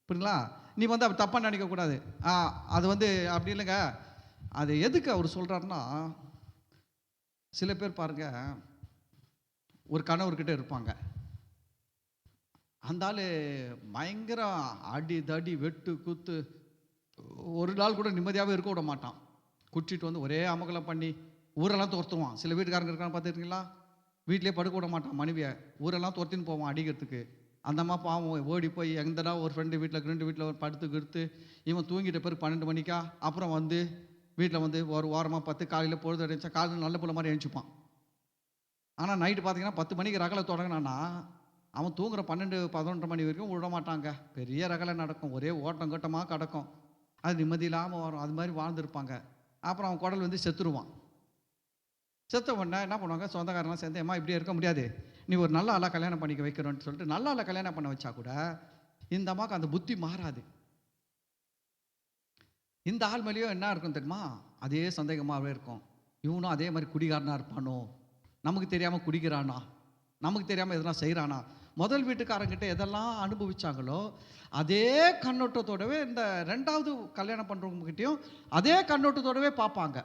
[SPEAKER 1] புரியுங்களா? நீ வந்து அப்படி தப்பாக நினைக்கக்கூடாது. அது வந்து அப்படி இல்லைங்க. அது எதுக்கு அவர் சொல்கிறாருன்னா, சில பேர் பாருங்க, ஒரு கணவர்கிட்ட இருப்பாங்க, அந்த ஆள் பயங்கர அடி தடி வெட்டு குத்து ஒரு நாள் கூட நிம்மதியாகவே இருக்க விட மாட்டான். குடிச்சிட்டு வந்து ஒரே அமகலம் பண்ணி ஊரெல்லாம் துரத்துவான். சில வீட்டுக்காரங்க இருக்கான்னு பார்த்துருக்கீங்களா? வீட்டிலே படுக்க விட மாட்டான் மனைவியை, ஊரெல்லாம் துரத்தின்னு போவான் அடிக்கிறதுக்கு. அந்த அம்மா பாவம் ஓடி போய் எங்கடா ஒரு ஃப்ரெண்டு வீட்டில் 2 வீட்டில் படுத்து கிடுத்து இவன் தூங்கிட்ட பிறகு 12 மணிக்கா அப்புறம் வந்து வீட்டில் வந்து ஒரு வாரமாக பார்த்து காலையில் பொழுது அடைச்சா காலையில் நல்ல பிள்ளை மாதிரி எழுச்சிப்பான். ஆனால் நைட்டு பார்த்தீங்கன்னா 10 மணிக்கு ரகலை தொடங்கினான்னா அவன் தூங்குற 12, 11 மணி வரைக்கும் விட மாட்டாங்க. பெரிய ரகலை நடக்கும், ஒரே ஓட்டம் கட்டமாக கிடக்கும். அது நிம்மதி இல்லாமல் வரும். அது மாதிரி வாழ்ந்துருப்பாங்க. அப்புறம் அவன் குடல் வந்து செத்துருவான். செத்த உடனே என்ன பண்ணுவாங்க, சொந்தக்காரெல்லாம் சேர்ந்து, அம்மா இப்படியே இருக்க முடியாது, நீ ஒரு நல்ல ஆளாக கல்யாணம் பண்ணிக்க வைக்கிறோன்னு சொல்லிட்டு நல்ல ஆளை கல்யாணம் பண்ண வச்சா கூட இந்த அம்மாவுக்கு அந்த புத்தி மாறாது. இந்த ஆள் மேலேயும் என்ன இருக்கும் தெரியுமா, அதே சந்தேகமாகவே இருக்கும். இவனும் அதே மாதிரி குடிகாரனாக இருப்பானோ, நமக்கு தெரியாமல் குடிக்கிறானா, நமக்கு தெரியாமல் எதனா செய்கிறானா. முதல் வீட்டுக்காரங்கிட்ட எதெல்லாம் அனுபவிச்சாங்களோ அதே கண்ணோட்டத்தோடவே இந்த 2வது கல்யாணம் பண்ணுறவங்ககிட்டையும் அதே கண்ணோட்டத்தோடவே பார்ப்பாங்க.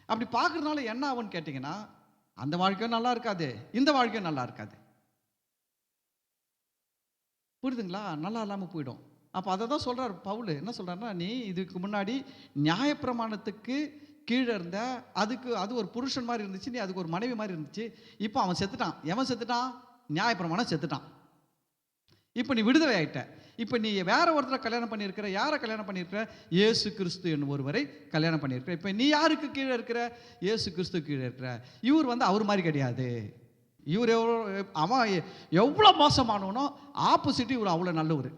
[SPEAKER 1] அப்படி பார்க்குறதுனால என்ன ஆகும்னு கேட்டிங்கன்னா, அந்த வாழ்க்கையும் நல்லா இருக்காது, இந்த வாழ்க்கையும் நல்லா இருக்காது. புரியுதுங்களா? நல்லா இல்லாமல் போயிடும். அப்போ அதை தான் சொல்கிறார் பவுல். என்ன சொல்கிறாருன்னா, நீ இதுக்கு முன்னாடி நியாயப்பிரமாணத்துக்கு கீழே இருந்த, அது ஒரு புருஷன் மாதிரி இருந்துச்சு, நீ அதுக்கு ஒரு மனைவி மாதிரி இருந்துச்சு. இப்போ அவன் செத்துட்டான். எவன் செத்துட்டான்? நியாயப்பிரமாணம் செத்துட்டான். இப்போ நீ விடுதலை ஆகிட்ட. இப்போ நீ வேற ஒருத்தரை கல்யாணம் பண்ணியிருக்கிற. யாரை கல்யாணம் பண்ணியிருக்கிற? இயேசு கிறிஸ்து என்னும் ஒருவரை கல்யாணம் பண்ணியிருக்கிற. இப்போ நீ யாருக்கு கீழே இருக்கிற? இயேசு கிறிஸ்து கீழே இருக்கிற. இவர் வந்து அவர் மாதிரி கிடையாது. இவர் அவன் எவ்வளோ மோசமானவனோ ஆப்போசிட் இவர் அவ்வளோ நல்லவர்.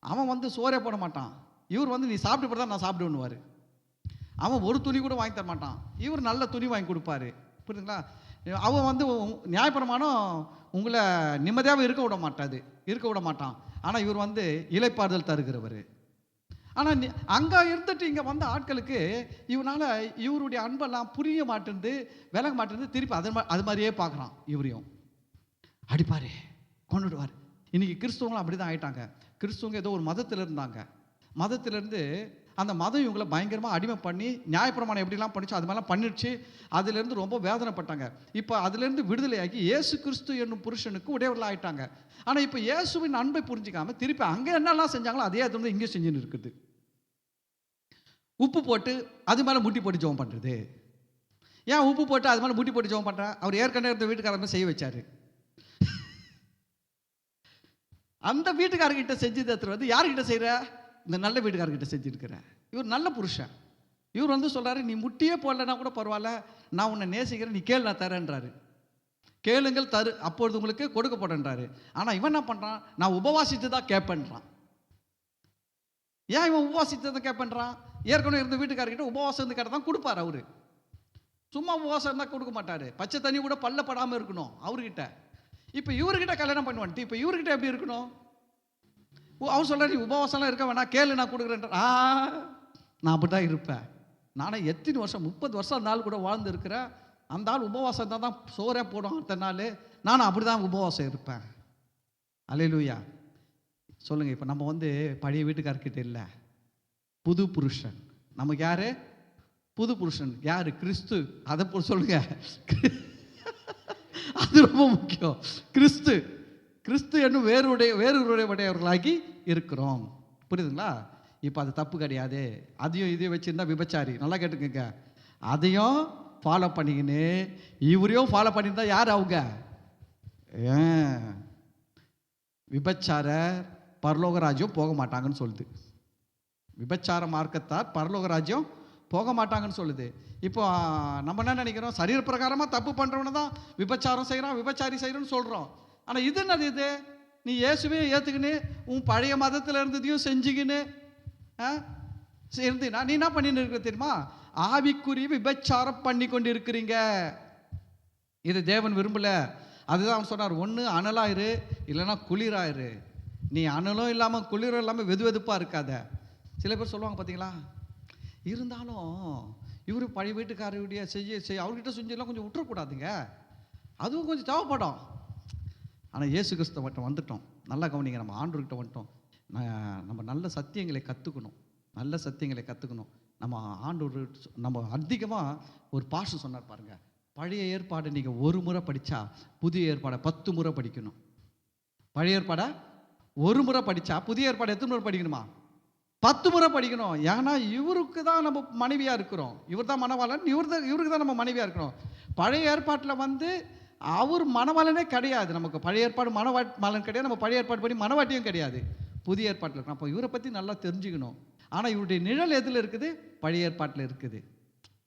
[SPEAKER 1] அவன் வந்து சோறே போட மாட்டான். இவர் வந்து நீ சாப்பிட்டு போட தான் நான் சாப்பிடுவேன்னுவார். அவன் ஒரு துணி கூட வாங்கி தர மாட்டான். இவர் நல்ல துணி வாங்கி கொடுப்பாரு. புரியுதுங்களா? அவன் வந்து நியாயப்பிரமாணம் உங்களை நிம்மதியாகவும் இருக்க விட மாட்டான். ஆனால் இவர் வந்து இளைப்பாறுதல் தருகிறவர். ஆனால் அங்கே இருந்துட்டு இங்கே வந்த ஆட்களுக்கு இவனால் இவருடைய அன்பெல்லாம் புரிய மாட்டேங்குது, விலக மாட்டேங்குது. திருப்பி அது மாதிரியே பார்க்குறான். இவரையும் அடிப்பார், கொண்டுடுவார். இன்றைக்கி கிறிஸ்துவங்களும் அப்படி தான் ஆகிட்டாங்க. கிறிஸ்துவங்க ஏதோ ஒரு மதத்தில் இருந்தாங்க. மதத்திலேருந்து அந்த மதம் இவங்களை பயங்கரமாக அடிமை பண்ணி நியாயப்பிரமாணம் எப்படிலாம் பண்ணிச்சோ அது மாதிரிலாம் பண்ணிடுச்சு. அதுலேருந்து ரொம்ப வேதனைப்பட்டாங்க. இப்போ அதுலேருந்து விடுதலையாகி இயேசு கிறிஸ்து என்னும் புருஷனுக்கு உடையவர்களாக ஆகிட்டாங்க. ஆனால் இப்போ இயேசுவின் அன்பை புரிஞ்சிக்காமல் திருப்பி அங்கே என்னெல்லாம் செஞ்சாங்களோ அதே அது வந்து இங்கே செஞ்சுன்னு இருக்குது. உப்பு போட்டு அது மேலே முட்டி போட்டு ஜெபம் பண்ணுறது. ஏன் உப்பு போட்டு அது மேலே முட்டி போட்டு ஜெபம் பண்ணுறேன்? அவர் ஏற்கனவே இருந்த வீட்டுக்காரங்க செய்ய வச்சார். அந்த வீட்டுக்காரர்கிட்ட செஞ்சது எடுத்துகிட்டு வந்து யார்கிட்ட செய்கிற? இந்த நல்ல வீட்டுக்காரர்கிட்ட செஞ்சுருக்கிற. இவர் நல்ல புருஷன். இவர் வந்து சொல்கிறாரு, நீ முட்டியே போடலன்னா கூட பரவாயில்ல, நான் உன்னை நேசிக்கிறேன், நீ கேள், நான் தரேன்றாரு. கேளுங்கள் தரு, அப்பொழுது உங்களுக்கு கொடுக்கப்படன்றாரு. ஆனால் இவன் என்ன பண்ணுறான்? நான் உபவாசித்து தான் கேட்பேன்றான். ஏன் இவன் உபவாசித்து தான் கேட்பேன்றான்? ஏற்கனவே இருந்த வீட்டுக்காரர்கிட்ட உபவாசம் இருந்து கேட்டால் தான் கொடுப்பார். அவரு சும்மா உபவாசம் இருந்தால் கொடுக்க மாட்டார். பச்சை தண்ணி கூட பல்ல படாமல் இருக்கணும் அவர்கிட்ட. இப்போ இவர்கிட்ட கல்யாணம் பண்ணுவான்ட்டு இப்போ இவர்கிட்ட எப்படி இருக்கணும்? அவர் சொல்கிறார், நீ உபவாசம்லாம் இருக்க வேணாம், கேளு, நான் கொடுக்குறேன்ற. நான் அப்படி தான் இருப்பேன். நானே எத்தனை வருஷம், 30 வருஷம் அந்த ஆள் கூட வாழ்ந்து இருக்கிறேன். அந்த ஆள் உபவாசம் இருந்தால் தான் சோறே போடும் அடுத்த நாள். நானும் அப்படி தான் உபவாசம் இருப்பேன். அல்லேலூயா சொல்லுங்கள். இப்போ நம்ம வந்து பழைய வீட்டுக்காரர்கிட்ட இல்லை, புது புருஷன். நமக்கு யார்? புது புருஷன். யார்? கிறிஸ்து. அதை போல் சொல்லுங்க. அது ரொம்ப முக்கியம். கிறிஸ்து என்னும் வேறொருடையவர்களாகி இருக்கிறோம். புரியுதுங்களா? இப்போ அது தப்பு கிடையாது. அதையும் இதையும் வச்சுருந்தா விபச்சாரி. நல்லா கேட்டுக்கங்க. அதையும் ஃபாலோ பண்ணிக்கின்னு இவரையும் ஃபாலோ பண்ணியிருந்தா யார் அவங்க? விபச்சார பரலோக ராஜ்யம் போக மாட்டாங்கன்னு சொல்லுது. விபச்சார மார்க்கத்தார் பரலோக ராஜ்யம் போக மாட்டாங்கன்னு சொல்லுது. இப்போ நம்ம என்ன நினைக்கிறோம்? சரீர பிரகாரமாக தப்பு பண்ணுறவன தான் விபச்சாரம் செய்கிறான், விபச்சாரி செய்கிறோன்னு சொல்கிறோம். ஆனால் இது என்னது? இது நீ இயேசுவே ஏற்றுக்கின்னு உன் பழைய மதத்தில் இருந்ததையும் செஞ்சுக்கின்னு இருந்தீங்கன்னா நீ என்ன பண்ணின்னு இருக்க தெரியுமா? ஆவிக்குரிய விபச்சாரம் பண்ணி கொண்டு இருக்கிறீங்க. இது தேவன் விரும்பல. அதுதான் அவன் சொன்னார், ஒன்று அனலாயிரு இல்லைன்னா குளிராயிரு. நீ அனலும் இல்லாமல் குளிரும் இல்லாமல் வெது வெதுப்பாக இருக்காத. சில பேர் சொல்லுவாங்க பார்த்தீங்களா, இருந்தாலும் இவர் பழைய வீட்டுக்காரருடைய செய்ய அவர்கிட்ட செஞ்செல்லாம் கொஞ்சம் விட்டுறக்கூடாதுங்க, அதுவும் கொஞ்சம் தேவைப்படும். ஆனால் இயேசு கிறிஸ்துவ மட்டும் வந்துட்டோம். நல்லா கவனிங்க, நம்ம ஆண்டவர்கிட்ட வந்துட்டோம். நம்ம நல்ல சத்தியங்களை கற்றுக்கணும். நம்ம ஆண்டவர் நம்ம அதிகமாக ஒரு பாஸ்டர் சொன்னார் பாருங்க, பழைய ஏற்பாடை நீங்கள் ஒரு முறை படித்தா புதிய ஏற்பாடை 10 முறை படிக்கணும். பழைய ஏற்பாடை ஒரு முறை படித்தா புதிய ஏற்பாடு எத்தனை முறை படிக்கணுமா? 10 முறை படிக்கணும். ஏன்னா இவருக்கு தான் நம்ம மனைவியாக இருக்கிறோம். இவர் தான் மணவாளன், இவருக்கு தான் நம்ம மனைவியாக இருக்கிறோம். பழைய ஏற்பாட்டில் வந்து அவர் மணவாளனே கிடையாது. நமக்கு பழைய ஏற்பாடு மணவாளன் கிடையாது, நம்ம பழைய ஏற்பாடு படி மணவாட்டியும் கிடையாது. புதிய ஏற்பாட்டில் இருக்கணும். அப்போ இவரை பற்றி நல்லா தெரிஞ்சுக்கணும். ஆனால் இவருடைய நிழல் எதில் இருக்குது? பழைய ஏற்பாட்டில் இருக்குது.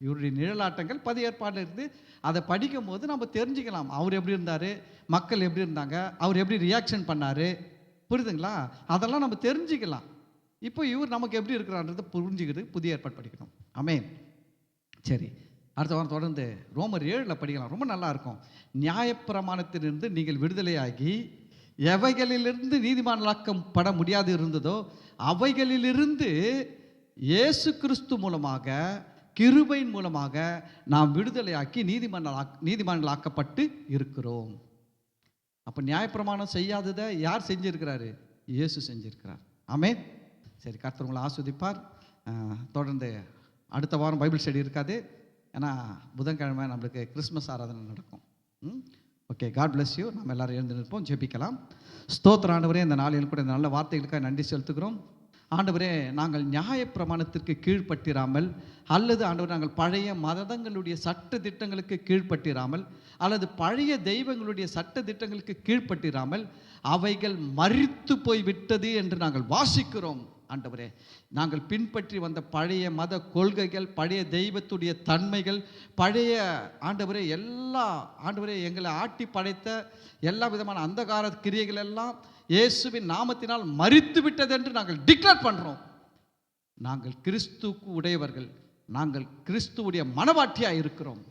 [SPEAKER 1] இவருடைய நிழலாட்டங்கள் புதிய ஏற்பாட்டில் இருக்குது. அதை படிக்கும் போது நம்ம தெரிஞ்சுக்கலாம். அவர் எப்படி இருந்தார், மக்கள் எப்படி இருந்தாங்க, அவர் எப்படி ரியாக்ஷன் பண்ணார், புரியுதுங்களா? அதெல்லாம் நம்ம தெரிஞ்சுக்கலாம். இப்போ இவர் நமக்கு எப்படி இருக்கிறான்றதை புரிஞ்சுக்கிட்டு புதிய ஏற்பாடு படிக்கணும். ஆமென். சரி, அடுத்த வாரம் தொடர்ந்து ரோமர் 7 படிக்கலாம். ரொம்ப நல்லா இருக்கும். நியாயப்பிரமாணத்திலிருந்து நீங்கள் விடுதலையாகி எவைகளிலிருந்து நீதிமான்களாக்கப்பட முடியாது இருந்ததோ அவைகளிலிருந்து இயேசு கிறிஸ்து மூலமாக கிருபையின் மூலமாக நாம் விடுதலையாக்கி நீதிமான்களாக்கப்பட்டு இருக்கிறோம். அப்போ நியாயப்பிரமாணம் செய்யாததை யார் செஞ்சிருக்கிறாரு? இயேசு செஞ்சிருக்கிறார். ஆமென். சரி, கர்த்தர் உங்களை ஆஸ்வதிப்பார். தொடர்ந்து அடுத்த வாரம் பைபிள் ஸ்டடி இருக்காது. ஏன்னா புதன்கிழமை நம்மளுக்கு கிறிஸ்மஸ் ஆராதனை நடக்கும். Okay, God bless you. நம்ம எல்லாரும் எழுந்து நிற்போம், ஜெபிக்கலாம். ஸ்தோத்திர ஆண்டவரே, இந்த நாளில் கூட இந்த நல்ல வார்த்தைகளுக்காக நன்றி செலுத்துகிறோம். ஆண்டவரே, நாங்கள் நியாயப்பிரமாணத்திற்கு கீழ்ப்பட்டிராமல், அல்லது ஆண்டவர் நாங்கள் பழைய மதங்களுடைய சட்ட திட்டங்களுக்கு கீழ்ப்பட்டிராமல், அல்லது பழைய தெய்வங்களுடைய சட்ட திட்டங்களுக்கு கீழ்ப்பட்டிராமல் அவைகள் மரித்து போய் விட்டது என்று நாங்கள் வாசிக்கிறோம். ஆண்டவரே, நாங்கள் பின்பற்றி வந்த பழைய மத கொள்கைகள், பழைய தெய்வத்துடைய தன்மைகள், பழைய ஆண்டவரே எல்லா ஆண்டவரே எங்களை ஆட்டி படைத்த எல்லா விதமான அந்தகார கிரியைகள் எல்லாம் இயேசுவின் நாமத்தினால் மரித்து விட்டது என்று நாங்கள் டிக்ளேர் பண்ணுறோம். நாங்கள் கிறிஸ்துவுக்கு உடையவர்கள், நாங்கள் கிறிஸ்துவுடைய மனவாட்டியாக இருக்கிறோம்.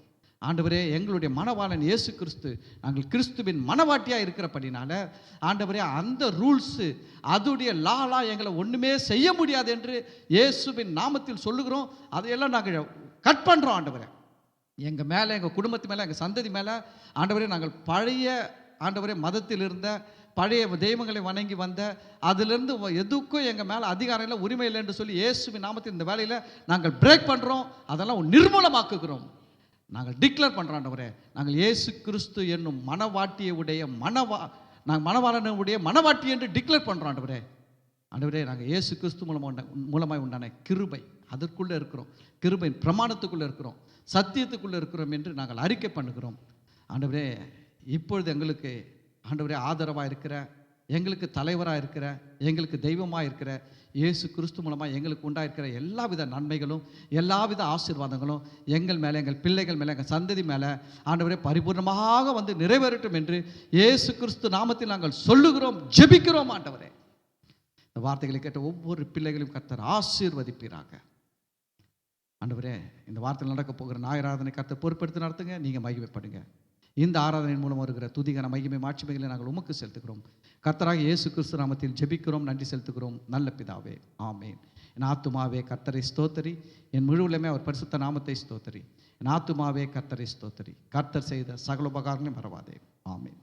[SPEAKER 1] ஆண்டவரே, எங்களுடைய மனவாளன் இயேசு கிறிஸ்து, நாங்கள் கிறிஸ்துவின் மனவாட்டியாக இருக்கிறபடினால ஆண்டவரே, அந்த ரூல்ஸு அதுடைய லாலாம் எங்களை ஒன்றுமே செய்ய முடியாது என்று இயேசுவின் நாமத்தில் சொல்லுகிறோம். அதையெல்லாம் நாங்கள் கட் பண்ணுறோம். ஆண்டவரே, எங்கள் மேலே, எங்கள் குடும்பத்து மேலே, எங்கள் சந்ததி மேலே ஆண்டவரே, நாங்கள் பழைய ஆண்டவரே மதத்தில் இருந்த பழைய தெய்வங்களை வணங்கி வந்த அதிலிருந்து எதுக்கும் எங்கள் மேலே அதிகாரம் இல்லை, உரிமை இல்லை என்று சொல்லி இயேசுவின் நாமத்தில் இந்த வேலையில் நாங்கள் பிரேக் பண்ணுறோம். அதெல்லாம் நிர்மூலமாக்குகிறோம். நாங்கள் டிக்ளேர் பண்ணுறோம். ஆண்டவரே, நாங்கள் இயேசு கிறிஸ்து என்னும் மனவாட்டியுடைய நாங்கள் மனவாளனுடைய மனவாட்டி என்று டிக்ளேர் பண்ணுறோம். ஆண்டவரே, ஆண்டவரே, நாங்கள் இயேசு கிறிஸ்து மூலமாய் உண்டான கிருபை அதற்குள்ளே இருக்கிறோம், கிருபை பிரமாணத்துக்குள்ளே இருக்கிறோம், சத்தியத்துக்குள்ளே இருக்கிறோம் என்று நாங்கள் அறிக்கை பண்ணுகிறோம். ஆண்டவரே, இப்பொழுது எங்களுக்கு ஆண்டவரே ஆதரவாக இருக்கிற, எங்களுக்கு தலைவராக இருக்கிற, எங்களுக்கு தெய்வமாக இருக்கிற இயேசு கிறிஸ்து மூலமாக எங்களுக்கு உண்டாயிருக்கிற எல்லாவித நன்மைகளும் எல்லாவித ஆசீர்வாதங்களும் எங்கள் மேலே, எங்கள் பிள்ளைகள் மேலே, எங்கள் சந்ததி மேலே ஆண்டவரே பரிபூர்ணமாக வந்து நிறைவேறட்டும் என்று இயேசு கிறிஸ்து நாமத்தில் நாங்கள் சொல்லுகிறோம், ஜெபிக்கிறோம். ஆண்டவரே, இந்த வார்த்தைகளை கேட்ட ஒவ்வொரு பிள்ளைகளையும் கர்த்தர் ஆசீர்வதிப்பீராக. ஆண்டவரே, இந்த வார்த்தையில் நடக்க போகிற ஞாயிறாராதனை கர்த்தர் பொறுப்பெடுத்து நடத்துங்க, நீங்கள் மகிமைப்படுங்க. இந்த ஆராதனையின் மூலம் வருகிற துதிகன மகிமை மாட்சிமைகளை நாங்கள் உமக்கு செலுத்துகிறோம். கர்த்தராக இயேசு கிறிஸ்து நாமத்தில் ஜெபிக்கிறோம், நன்றி செலுத்துகிறோம் நல்ல பிதாவே, ஆமேன். என் ஆத்துமாவே கர்த்தரை ஸ்தோத்தரி, என் முழுவலுமே அவர் பரிசுத்த நாமத்தை ஸ்தோத்தரி. என் ஆத்துமாவே கர்த்தரை ஸ்தோத்தரி, கர்த்தர் செய்த சகல உபகாரங்களையும் மறவாதே, ஆமேன்.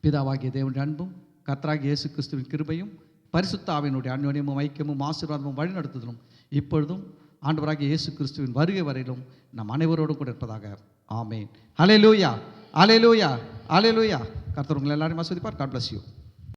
[SPEAKER 1] பிதாவாகிய தேவனுடைய அன்பும் கர்த்தராகிய இயேசு கிறிஸ்துவின் கிருபையும் பரிசுத்த ஆவியினுடைய அந்யோன்யமும் ஐக்கியமும் ஆசீர்வாதமும் வழிநடத்துதலும் இப்பொழுதும் ஆண்டவராகிய இயேசு கிறிஸ்துவின் வருகை வரையிலும் நம் அனைவரோடும் கூட இருப்பதாக, ஆமேன். ஹல்லேலூயா, ஹல்லேலூயா, ஹல்லேலூயா. கர்த்தர் உங்களை எல்லாரையும் ஆசீர்வதிப்பார். God bless you.